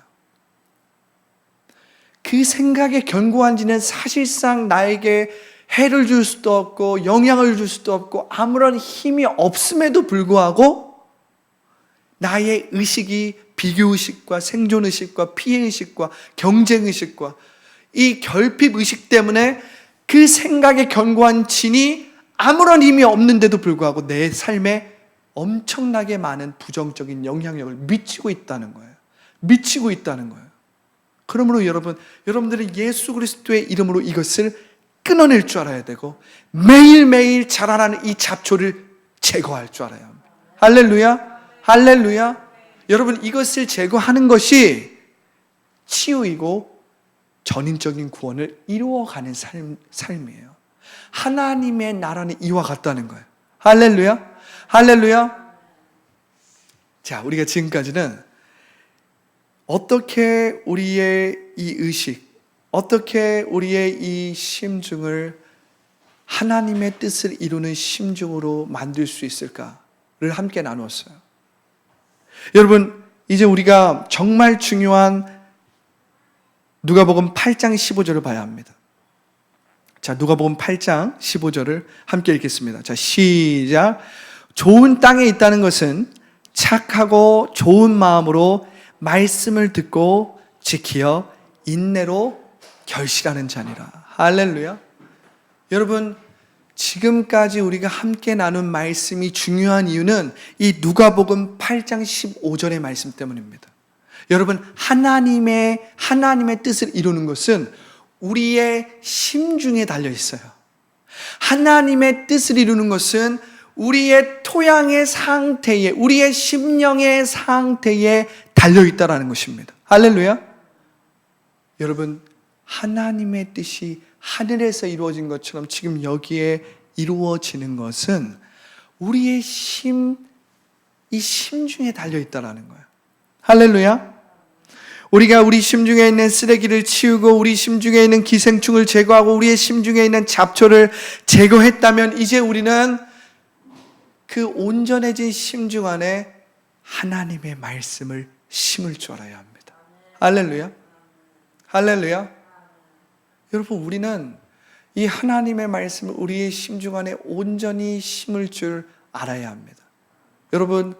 그 생각의 견고한 진은 사실상 나에게 해를 줄 수도 없고 영향을 줄 수도 없고 아무런 힘이 없음에도 불구하고 나의 의식이 비교의식과 생존의식과 피해의식과 경쟁의식과 이 결핍의식 때문에 그 생각의 견고한 진이 아무런 힘이 없는데도 불구하고 내 삶에 엄청나게 많은 부정적인 영향력을 미치고 있다는 거예요. 미치고 있다는 거예요. 그러므로 여러분들은 예수 그리스도의 이름으로 이것을 끊어낼 줄 알아야 되고 매일매일 자라나는 이 잡초를 제거할 줄 알아야 합니다. 할렐루야. 할렐루야. 여러분, 이것을 제거하는 것이 치유이고 전인적인 구원을 이루어가는 삶이에요. 하나님의 나라는 이와 같다는 거예요. 할렐루야. 할렐루야. 자, 우리가 지금까지는 어떻게 우리의 이 의식, 어떻게 우리의 이 심중을 하나님의 뜻을 이루는 심중으로 만들 수 있을까를 함께 나누었어요. 여러분, 이제 우리가 정말 중요한 누가복음 8장 15절을 봐야 합니다. 자, 누가복음 8장 15절을 함께 읽겠습니다. 자, 시작. 좋은 땅에 있다는 것은 착하고 좋은 마음으로 말씀을 듣고 지키어 인내로 결실하는 자니라. 할렐루야. 여러분, 지금까지 우리가 함께 나눈 말씀이 중요한 이유는 이 누가복음 8장 15절의 말씀 때문입니다. 여러분, 하나님의 뜻을 이루는 것은 우리의 심중에 달려 있어요. 하나님의 뜻을 이루는 것은 우리의 토양의 상태에, 우리의 심령의 상태에 달려 있다라는 것입니다. 할렐루야. 여러분, 하나님의 뜻이 하늘에서 이루어진 것처럼 지금 여기에 이루어지는 것은 우리의 이 심중에 달려 있다라는 거예요. 할렐루야. 우리가 우리 심중에 있는 쓰레기를 치우고 우리 심중에 있는 기생충을 제거하고 우리의 심중에 있는 잡초를 제거했다면 이제 우리는 그 온전해진 심중 안에 하나님의 말씀을 심을 줄 알아야 합니다. 할렐루야. 할렐루야. 여러분, 우리는 이 하나님의 말씀을 우리의 심중 안에 온전히 심을 줄 알아야 합니다. 여러분,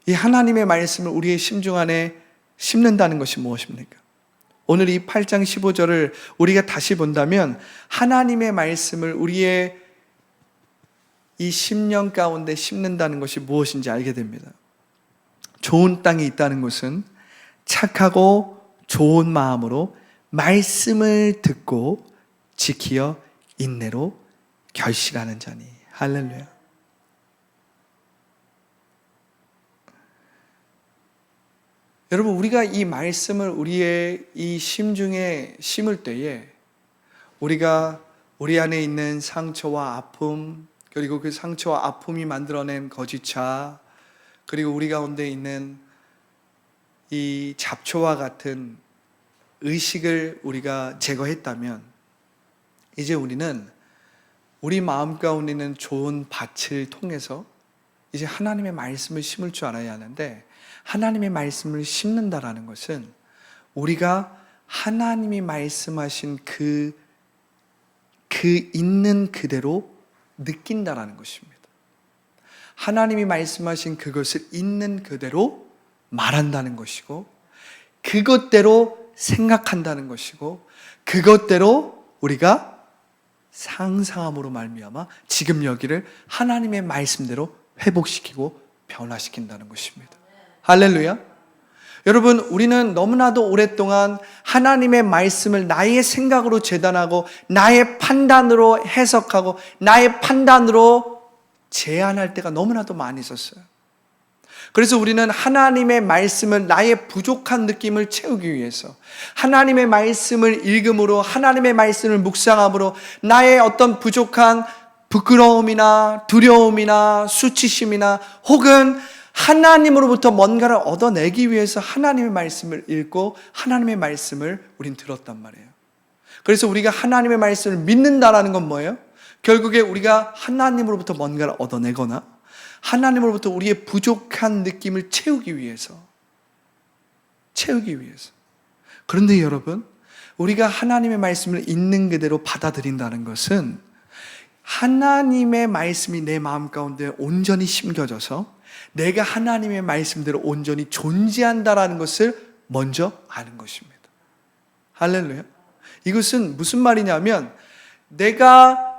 이 하나님의 말씀을 우리의 심중 안에 심는다는 것이 무엇입니까? 오늘 이 8장 15절을 우리가 다시 본다면 하나님의 말씀을 우리의 이 심령 가운데 심는다는 것이 무엇인지 알게 됩니다. 좋은 땅에 있다는 것은 착하고 좋은 마음으로 말씀을 듣고 지키어 인내로 결실하는 자니. 할렐루야. 여러분, 우리가 이 말씀을 우리의 이 심중에 심을 때에 우리가 우리 안에 있는 상처와 아픔, 그리고 그 상처와 아픔이 만들어낸 거짓차, 그리고 우리 가운데 있는 이 잡초와 같은 의식을 우리가 제거했다면 이제 우리는 우리 마음 가운데 있는 좋은 밭을 통해서 이제 하나님의 말씀을 심을 줄 알아야 하는데, 하나님의 말씀을 심는다라는 것은 우리가 하나님이 말씀하신 그 있는 그대로 느낀다라는 것입니다. 하나님이 말씀하신 그것을 있는 그대로 말한다는 것이고, 그것대로 생각한다는 것이고, 그것대로 우리가 상상함으로 말미암아 지금 여기를 하나님의 말씀대로 회복시키고 변화시킨다는 것입니다. 할렐루야. 여러분, 우리는 너무나도 오랫동안 하나님의 말씀을 나의 생각으로 재단하고 나의 판단으로 해석하고 나의 판단으로 제안할 때가 너무나도 많이 있었어요. 그래서 우리는 하나님의 말씀을 나의 부족한 느낌을 채우기 위해서, 하나님의 말씀을 읽음으로, 하나님의 말씀을 묵상함으로 나의 어떤 부족한 부끄러움이나 두려움이나 수치심이나 혹은 하나님으로부터 뭔가를 얻어내기 위해서 하나님의 말씀을 읽고 하나님의 말씀을 우린 들었단 말이에요. 그래서 우리가 하나님의 말씀을 믿는다라는 건 뭐예요? 결국에 우리가 하나님으로부터 뭔가를 얻어내거나 하나님으로부터 우리의 부족한 느낌을 채우기 위해서. 그런데 여러분, 우리가 하나님의 말씀을 있는 그대로 받아들인다는 것은 하나님의 말씀이 내 마음 가운데 온전히 심겨져서 내가 하나님의 말씀대로 온전히 존재한다라는 것을 먼저 아는 것입니다. 할렐루야. 이것은 무슨 말이냐면, 내가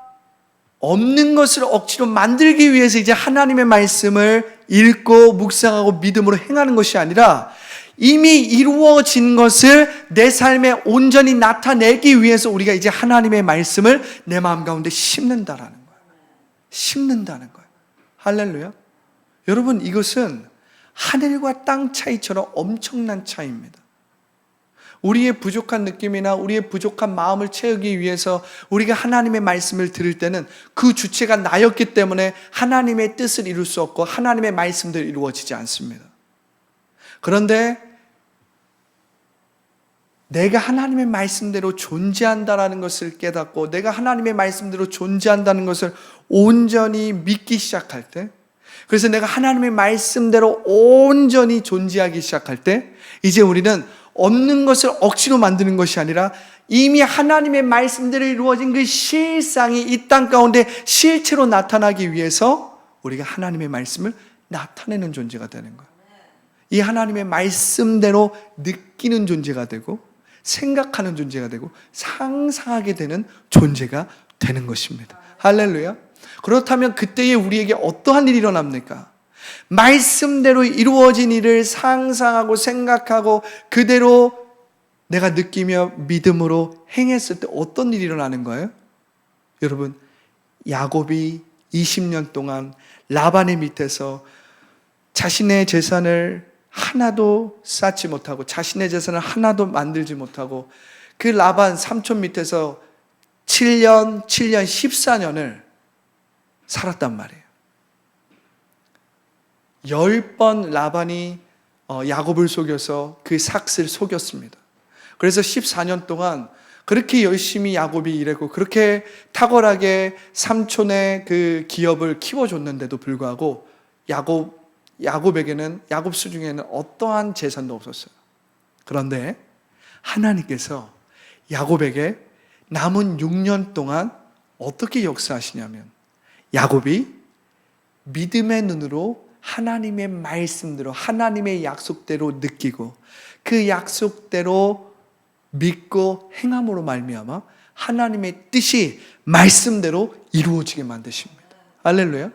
없는 것을 억지로 만들기 위해서 이제 하나님의 말씀을 읽고 묵상하고 믿음으로 행하는 것이 아니라 이미 이루어진 것을 내 삶에 온전히 나타내기 위해서 우리가 이제 하나님의 말씀을 내 마음 가운데 심는다라는 거예요. 심는다는 거예요. 할렐루야. 여러분, 이것은 하늘과 땅 차이처럼 엄청난 차이입니다. 우리의 부족한 느낌이나 우리의 부족한 마음을 채우기 위해서 우리가 하나님의 말씀을 들을 때는 그 주체가 나였기 때문에 하나님의 뜻을 이룰 수 없고 하나님의 말씀들이 이루어지지 않습니다. 그런데 내가 하나님의 말씀대로 존재한다는 것을 깨닫고 내가 하나님의 말씀대로 존재한다는 것을 온전히 믿기 시작할 때, 그래서 내가 하나님의 말씀대로 온전히 존재하기 시작할 때 이제 우리는 없는 것을 억지로 만드는 것이 아니라 이미 하나님의 말씀대로 이루어진 그 실상이 이 땅 가운데 실체로 나타나기 위해서 우리가 하나님의 말씀을 나타내는 존재가 되는 거예요. 이 하나님의 말씀대로 느끼는 존재가 되고 생각하는 존재가 되고 상상하게 되는 존재가 되는 것입니다. 할렐루야. 그렇다면 그때에 우리에게 어떠한 일이 일어납니까? 말씀대로 이루어진 일을 상상하고 생각하고 그대로 내가 느끼며 믿음으로 행했을 때 어떤 일이 일어나는 거예요? 여러분, 야곱이 20년 동안 라반의 밑에서 자신의 재산을 하나도 쌓지 못하고 자신의 재산을 하나도 만들지 못하고 그 라반 삼촌 밑에서 7년 14년을 살았단 말이에요. 10번 라반이 야곱을 속여서 그 삭스를 속였습니다. 그래서 14년 동안 그렇게 열심히 야곱이 일했고 그렇게 탁월하게 삼촌의 그 기업을 키워줬는데도 불구하고 야곱에게는, 야곱 수중에는 어떠한 재산도 없었어요. 그런데 하나님께서 야곱에게 남은 6년 동안 어떻게 역사하시냐면 야곱이 믿음의 눈으로 하나님의 말씀대로 하나님의 약속대로 느끼고 그 약속대로 믿고 행함으로 말미암아 하나님의 뜻이 말씀대로 이루어지게 만드십니다. 할렐루야.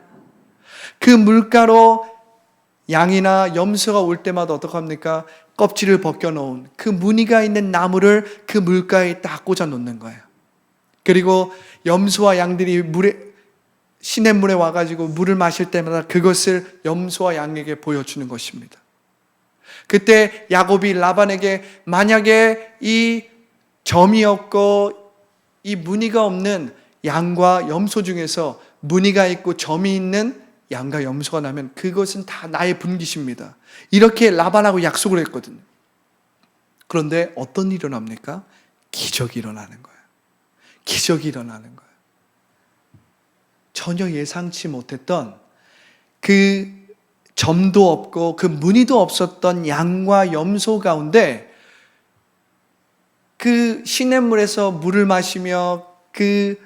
그 물가로 양이나 염소가 올 때마다 어떡합니까? 껍질을 벗겨놓은 그 무늬가 있는 나무를 그 물가에 딱 꽂아 놓는 거예요. 그리고 염소와 양들이 시냇물에 와가지고 물을 마실 때마다 그것을 염소와 양에게 보여주는 것입니다. 그때 야곱이 라반에게 만약에 이 점이 없고 이 무늬가 없는 양과 염소 중에서 무늬가 있고 점이 있는 양과 염소가 나면 그것은 다 나의 분깃입니다. 이렇게 라반하고 약속을 했거든요. 그런데 어떤 일이 일어납니까? 기적이 일어나는 거예요. 기적이 일어나는 거예요. 전혀 예상치 못했던 그 점도 없고 그 무늬도 없었던 양과 염소 가운데 그 시냇물에서 물을 마시며 그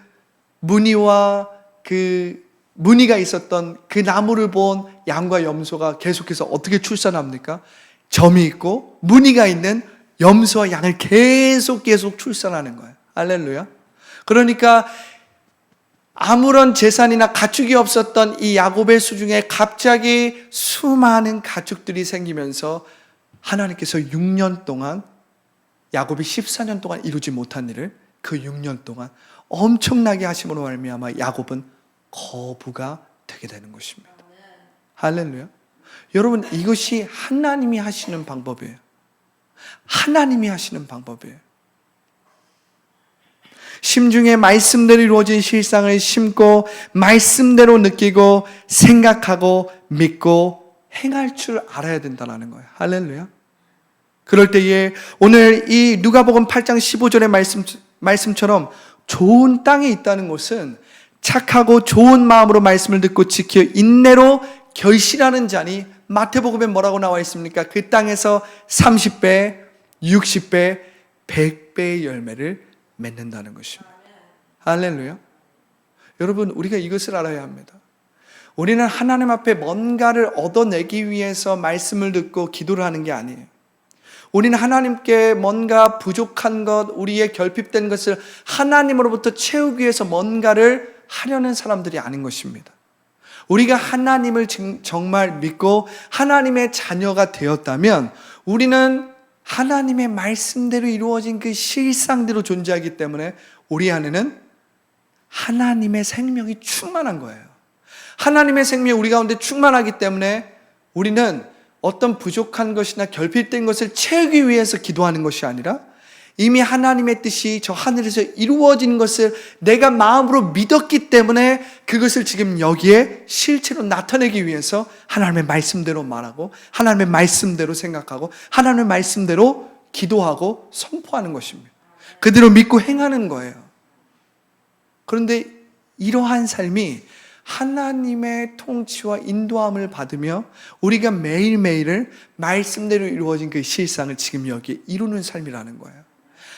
무늬와 그 무늬가 있었던 그 나무를 본 양과 염소가 계속해서 어떻게 출산합니까? 점이 있고 무늬가 있는 염소와 양을 계속 출산하는 거예요. 할렐루야. 그러니까 아무런 재산이나 가축이 없었던 이 야곱의 수중에 갑자기 수많은 가축들이 생기면서 하나님께서 6년 동안 야곱이 14년 동안 이루지 못한 일을 그 6년 동안 엄청나게 하심으로 말미암아 야곱은 거부가 되게 되는 것입니다. 할렐루야. 여러분, 이것이 하나님이 하시는 방법이에요. 하나님이 하시는 방법이에요. 심중에 말씀대로 이루어진 실상을 심고 말씀대로 느끼고 생각하고 믿고 행할 줄 알아야 된다는 거예요. 할렐루야. 그럴 때에 오늘 이 누가복음 8장 15절의 말씀처럼 좋은 땅에 있다는 것은 착하고 좋은 마음으로 말씀을 듣고 지켜 인내로 결실하는 자니 마태복음에 뭐라고 나와 있습니까? 그 땅에서 30배, 60배, 100배의 열매를 맺는다는 것입니다. 할렐루야. 여러분, 우리가 이것을 알아야 합니다. 우리는 하나님 앞에 뭔가를 얻어내기 위해서 말씀을 듣고 기도를 하는 게 아니에요. 우리는 하나님께 뭔가 부족한 것, 우리의 결핍된 것을 하나님으로부터 채우기 위해서 뭔가를 하려는 사람들이 아닌 것입니다. 우리가 하나님을 정말 믿고 하나님의 자녀가 되었다면 우리는 하나님의 말씀대로 이루어진 그 실상대로 존재하기 때문에 우리 안에는 하나님의 생명이 충만한 거예요. 하나님의 생명이 우리 가운데 충만하기 때문에 우리는 어떤 부족한 것이나 결핍된 것을 채우기 위해서 기도하는 것이 아니라 이미 하나님의 뜻이 저 하늘에서 이루어진 것을 내가 마음으로 믿었기 때문에 그것을 지금 여기에 실체로 나타내기 위해서 하나님의 말씀대로 말하고 하나님의 말씀대로 생각하고 하나님의 말씀대로 기도하고 선포하는 것입니다. 그대로 믿고 행하는 거예요. 그런데 이러한 삶이 하나님의 통치와 인도함을 받으며 우리가 매일매일을 말씀대로 이루어진 그 실상을 지금 여기에 이루는 삶이라는 거예요.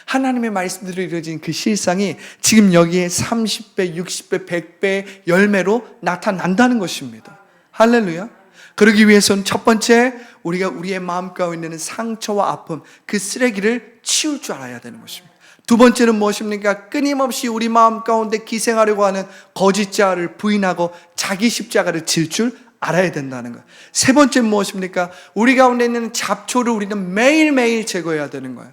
하나님의 말씀대로 이루어진 그 실상이 지금 여기에 30배, 60배, 100배 열매로 나타난다는 것입니다. 할렐루야. 그러기 위해서는 첫 번째, 우리가 우리의 마음 가운데 있는 상처와 아픔, 그 쓰레기를 치울 줄 알아야 되는 것입니다. 두 번째는 무엇입니까? 끊임없이 우리 마음 가운데 기생하려고 하는 거짓 자를 부인하고 자기 십자가를 질 줄 알아야 된다는 거예요. 세 번째는 무엇입니까? 우리 가운데 있는 잡초를 우리는 매일매일 제거해야 되는 거예요.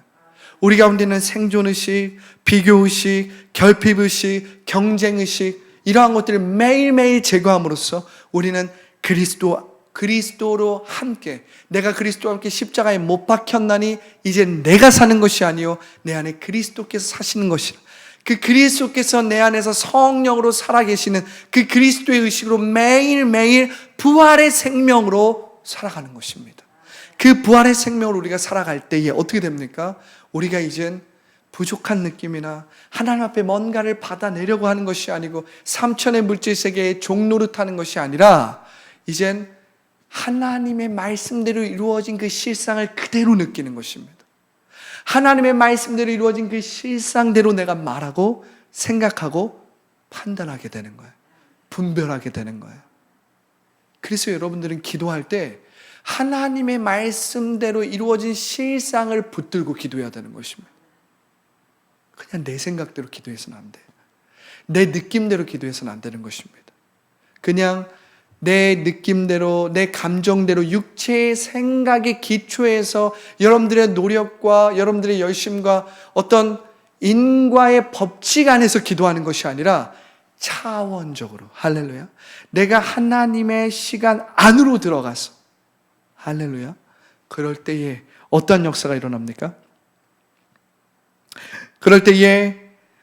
우리 가운데 있는 생존의식, 비교의식, 결핍의식, 경쟁의식, 이러한 것들을 매일매일 제거함으로써 우리는 그리스도로 함께, 내가 그리스도와 함께 십자가에 못 박혔나니 이제 내가 사는 것이 아니요 내 안에 그리스도께서 사시는 것이라. 그 그리스도께서 내 안에서 성령으로 살아계시는 그 그리스도의 의식으로 매일매일 부활의 생명으로 살아가는 것입니다. 그 부활의 생명으로 우리가 살아갈 때에 어떻게 됩니까? 우리가 이젠 부족한 느낌이나 하나님 앞에 뭔가를 받아내려고 하는 것이 아니고 삼천의 물질 세계의 종노릇하는 것이 아니라 이젠 하나님의 말씀대로 이루어진 그 실상을 그대로 느끼는 것입니다. 하나님의 말씀대로 이루어진 그 실상대로 내가 말하고 생각하고 판단하게 되는 거예요. 분별하게 되는 거예요. 그래서 여러분들은 기도할 때 하나님의 말씀대로 이루어진 실상을 붙들고 기도해야 되는 것입니다. 그냥 내 생각대로 기도해서는 안 돼요. 내 느낌대로 기도해서는 안 되는 것입니다. 그냥 내 느낌대로, 내 감정대로, 육체의 생각의 기초에서 여러분들의 노력과 여러분들의 열심과 어떤 인과의 법칙 안에서 기도하는 것이 아니라 차원적으로, 할렐루야, 내가 하나님의 시간 안으로 들어가서, 할렐루야, 그럴 때에 어떤 역사가 일어납니까? 그럴 때에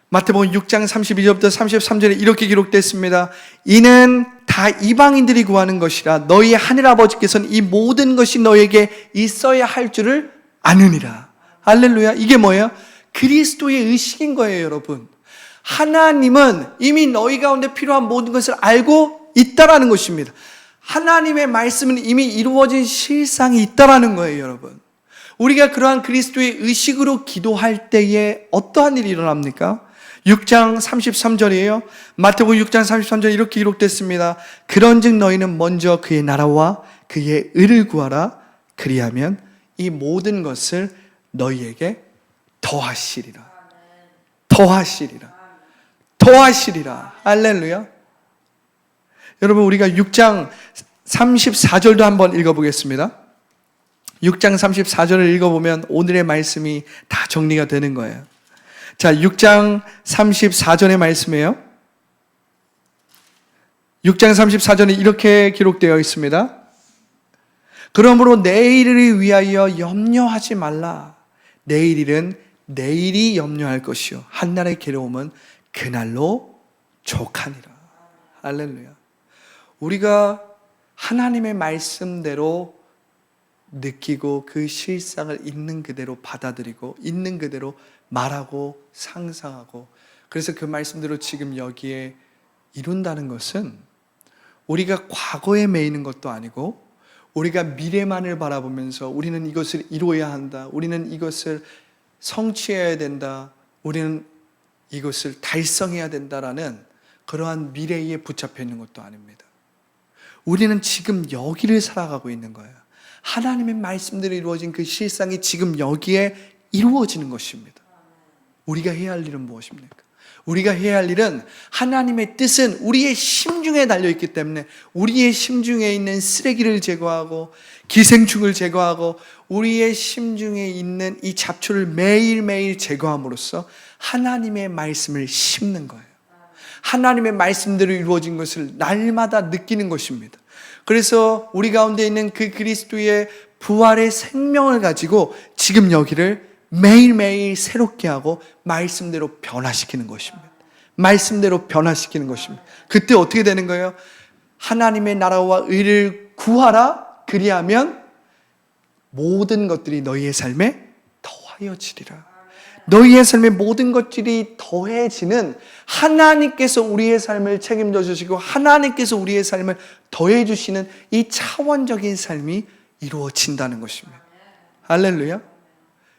마태복음 6장 32절부터 33절에 이렇게 기록됐습니다. 이는 다 이방인들이 구하는 것이라 너희 하늘아버지께서는 이 모든 것이 너에게 있어야 할 줄을 아느니라. 할렐루야. 이게 뭐예요? 그리스도의 의식인 거예요, 여러분. 하나님은 이미 너희 가운데 필요한 모든 것을 알고 있다라는 것입니다. 하나님의 말씀은 이미 이루어진 실상이 있다라는 거예요, 여러분. 우리가 그러한 그리스도의 의식으로 기도할 때에 어떠한 일이 일어납니까? 6장 33절이에요. 마태복음 6장 33절 이렇게 기록됐습니다. 그런즉 너희는 먼저 그의 나라와 그의 의를 구하라. 그리하면 이 모든 것을 너희에게 더하시리라. 더하시리라. 더하시리라. 할렐루야. 여러분, 우리가 6장 34절도 한번 읽어보겠습니다. 6장 34절을 읽어보면 오늘의 말씀이 다 정리가 되는 거예요. 자, 6장 34절의 말씀이에요. 6장 34절에 이렇게 기록되어 있습니다. 그러므로 내일을 위하여 염려하지 말라. 내일 일은 내일이 염려할 것이요 한날의 괴로움은 그날로 족하니라. 할렐루야. 우리가 하나님의 말씀대로 느끼고 그 실상을 있는 그대로 받아들이고 있는 그대로 말하고 상상하고, 그래서 그 말씀대로 지금 여기에 이룬다는 것은 우리가 과거에 매이는 것도 아니고 우리가 미래만을 바라보면서 우리는 이것을 이루어야 한다, 우리는 이것을 성취해야 된다, 우리는 이것을 달성해야 된다라는 그러한 미래에 붙잡혀 있는 것도 아닙니다. 우리는 지금 여기를 살아가고 있는 거예요. 하나님의 말씀대로 이루어진 그 실상이 지금 여기에 이루어지는 것입니다. 우리가 해야 할 일은 무엇입니까? 우리가 해야 할 일은 하나님의 뜻은 우리의 심중에 달려있기 때문에 우리의 심중에 있는 쓰레기를 제거하고 기생충을 제거하고 우리의 심중에 있는 이 잡초를 매일매일 제거함으로써 하나님의 말씀을 심는 거예요. 하나님의 말씀대로 이루어진 것을 날마다 느끼는 것입니다. 그래서 우리 가운데 있는 그 그리스도의 부활의 생명을 가지고 지금 여기를 매일매일 새롭게 하고 말씀대로 변화시키는 것입니다. 말씀대로 변화시키는 것입니다. 그때 어떻게 되는 거예요? 하나님의 나라와 의를 구하라. 그리하면 모든 것들이 너희의 삶에 더하여지리라. 너희의 삶에 모든 것들이 더해지는 하나님께서 우리의 삶을 책임져 주시고 하나님께서 우리의 삶을 더해 주시는 이 차원적인 삶이 이루어진다는 것입니다. 할렐루야.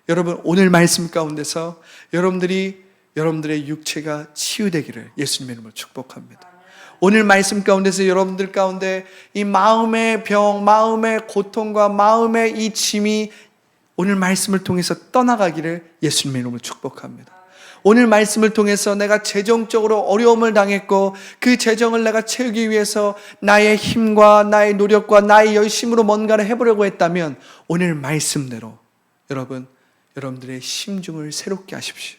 여러분, 오늘 말씀 가운데서 여러분들의 육체가 치유되기를 예수님의 이름으로 축복합니다. 오늘 말씀 가운데서 여러분들 가운데 이 마음의 병, 마음의 고통과 마음의 이 짐이 오늘 말씀을 통해서 떠나가기를 예수님의 이름으로 축복합니다. 오늘 말씀을 통해서 내가 재정적으로 어려움을 당했고 그 재정을 내가 채우기 위해서 나의 힘과 나의 노력과 나의 열심으로 뭔가를 해보려고 했다면 오늘 말씀대로 여러분들의 심중을 새롭게 하십시오.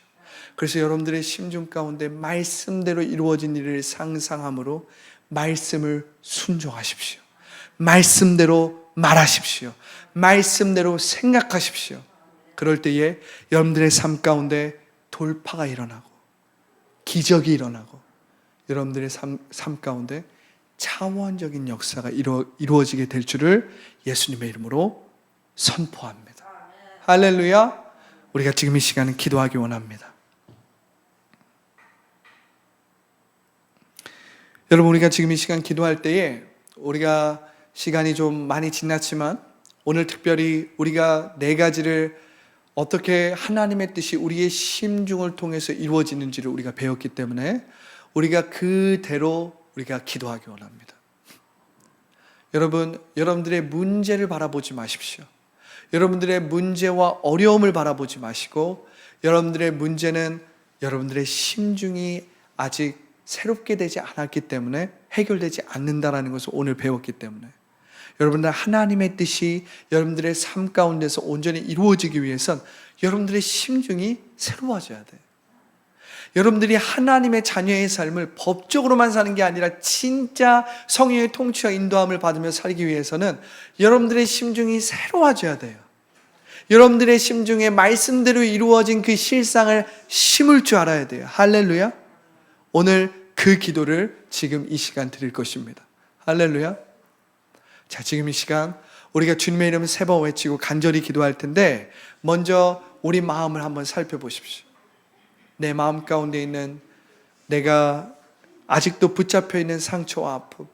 그래서 여러분들의 심중 가운데 말씀대로 이루어진 일을 상상함으로 말씀을 순종하십시오. 말씀대로 말하십시오. 말씀대로 생각하십시오. 그럴 때에 여러분들의 삶 가운데 돌파가 일어나고 기적이 일어나고 여러분들의 삶 가운데 차원적인 역사가 이루어지게 될 줄을 예수님의 이름으로 선포합니다. 할렐루야. 우리가 지금 이 시간은 기도하기 원합니다. 여러분, 우리가 지금 이 시간 기도할 때에 우리가 시간이 좀 많이 지났지만 오늘 특별히 우리가 4가지를 어떻게 하나님의 뜻이 우리의 심중을 통해서 이루어지는지를 우리가 배웠기 때문에 우리가 그대로 우리가 기도하기 원합니다. 여러분들의 문제를 바라보지 마십시오. 여러분들의 문제와 어려움을 바라보지 마시고 여러분들의 문제는 여러분들의 심중이 아직 새롭게 되지 않았기 때문에 해결되지 않는다는 것을 오늘 배웠기 때문에 여러분들 하나님의 뜻이 여러분들의 삶 가운데서 온전히 이루어지기 위해선 여러분들의 심중이 새로워져야 돼요. 여러분들이 하나님의 자녀의 삶을 법적으로만 사는 게 아니라 진짜 성령의 통치와 인도함을 받으며 살기 위해서는 여러분들의 심중이 새로워져야 돼요. 여러분들의 심중에 말씀대로 이루어진 그 실상을 심을 줄 알아야 돼요. 할렐루야. 오늘 그 기도를 지금 이 시간 드릴 것입니다. 할렐루야. 자, 지금 이 시간 우리가 주님의 이름을 3번 외치고 간절히 기도할 텐데 먼저 우리 마음을 한번 살펴보십시오. 내 마음 가운데 있는 내가 아직도 붙잡혀 있는 상처와 아픔,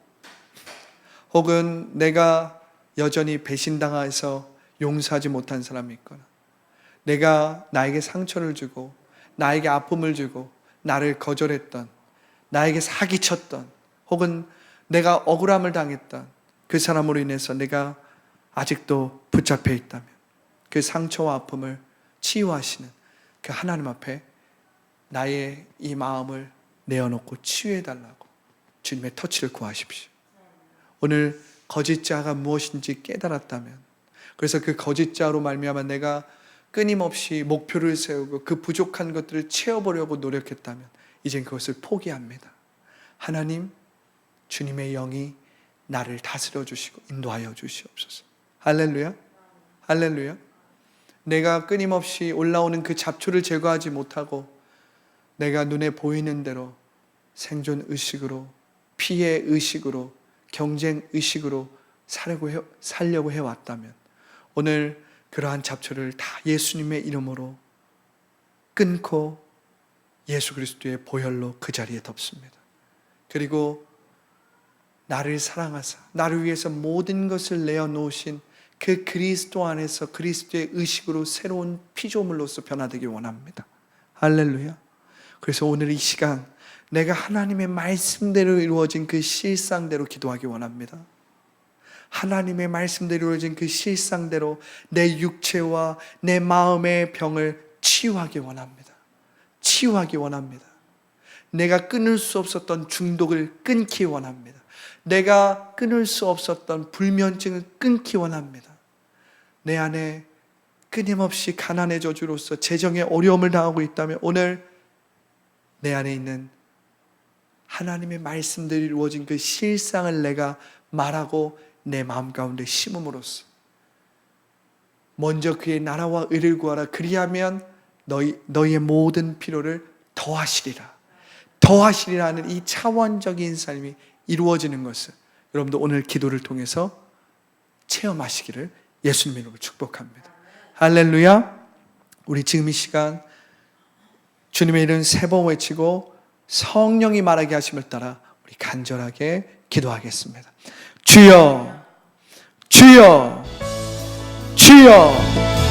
혹은 내가 여전히 배신당해서 용서하지 못한 사람이 있거나 내가 나에게 상처를 주고 나에게 아픔을 주고 나를 거절했던, 나에게 사기쳤던, 혹은 내가 억울함을 당했던 그 사람으로 인해서 내가 아직도 붙잡혀 있다면 그 상처와 아픔을 치유하시는 그 하나님 앞에 나의 이 마음을 내어놓고 치유해달라고 주님의 터치를 구하십시오. 오늘 거짓자가 무엇인지 깨달았다면, 그래서 그 거짓자로 말미암아 내가 끊임없이 목표를 세우고 그 부족한 것들을 채워보려고 노력했다면 이젠 그것을 포기합니다. 하나님, 주님의 영이 나를 다스려 주시고 인도하여 주시옵소서. 할렐루야. 할렐루야. 내가 끊임없이 올라오는 그 잡초를 제거하지 못하고 내가 눈에 보이는 대로 생존 의식으로, 피해 의식으로, 경쟁 의식으로 살려고 해왔다면 오늘 그러한 잡초를 다 예수님의 이름으로 끊고 예수 그리스도의 보혈로 그 자리에 덮습니다. 그리고 나를 사랑하사 나를 위해서 모든 것을 내어놓으신 그 그리스도 안에서 그리스도의 의식으로 새로운 피조물로서 변화되길 원합니다. 할렐루야. 그래서 오늘 이 시간 내가 하나님의 말씀대로 이루어진 그 실상대로 기도하기 원합니다. 하나님의 말씀대로 이루어진 그 실상대로 내 육체와 내 마음의 병을 치유하기 원합니다. 치유하기 원합니다. 내가 끊을 수 없었던 중독을 끊기 원합니다. 내가 끊을 수 없었던 불면증을 끊기 원합니다. 내 안에 끊임없이 가난의 저주로서 재정에 어려움을 당하고 있다면 오늘 내 안에 있는 하나님의 말씀들이 이루어진 그 실상을 내가 말하고 내 마음 가운데 심음으로써 먼저 그의 나라와 의를 구하라. 그리하면 너희의 모든 필요를 더하시리라. 더하시리라는 이 차원적인 삶이 이루어지는 것을 여러분도 오늘 기도를 통해서 체험하시기를 예수님의 이름으로 축복합니다. 할렐루야. 우리 지금 이 시간 주님의 이름 3번 외치고 성령이 말하게 하심을 따라 우리 간절하게 기도하겠습니다. 주여, 주여, 주여.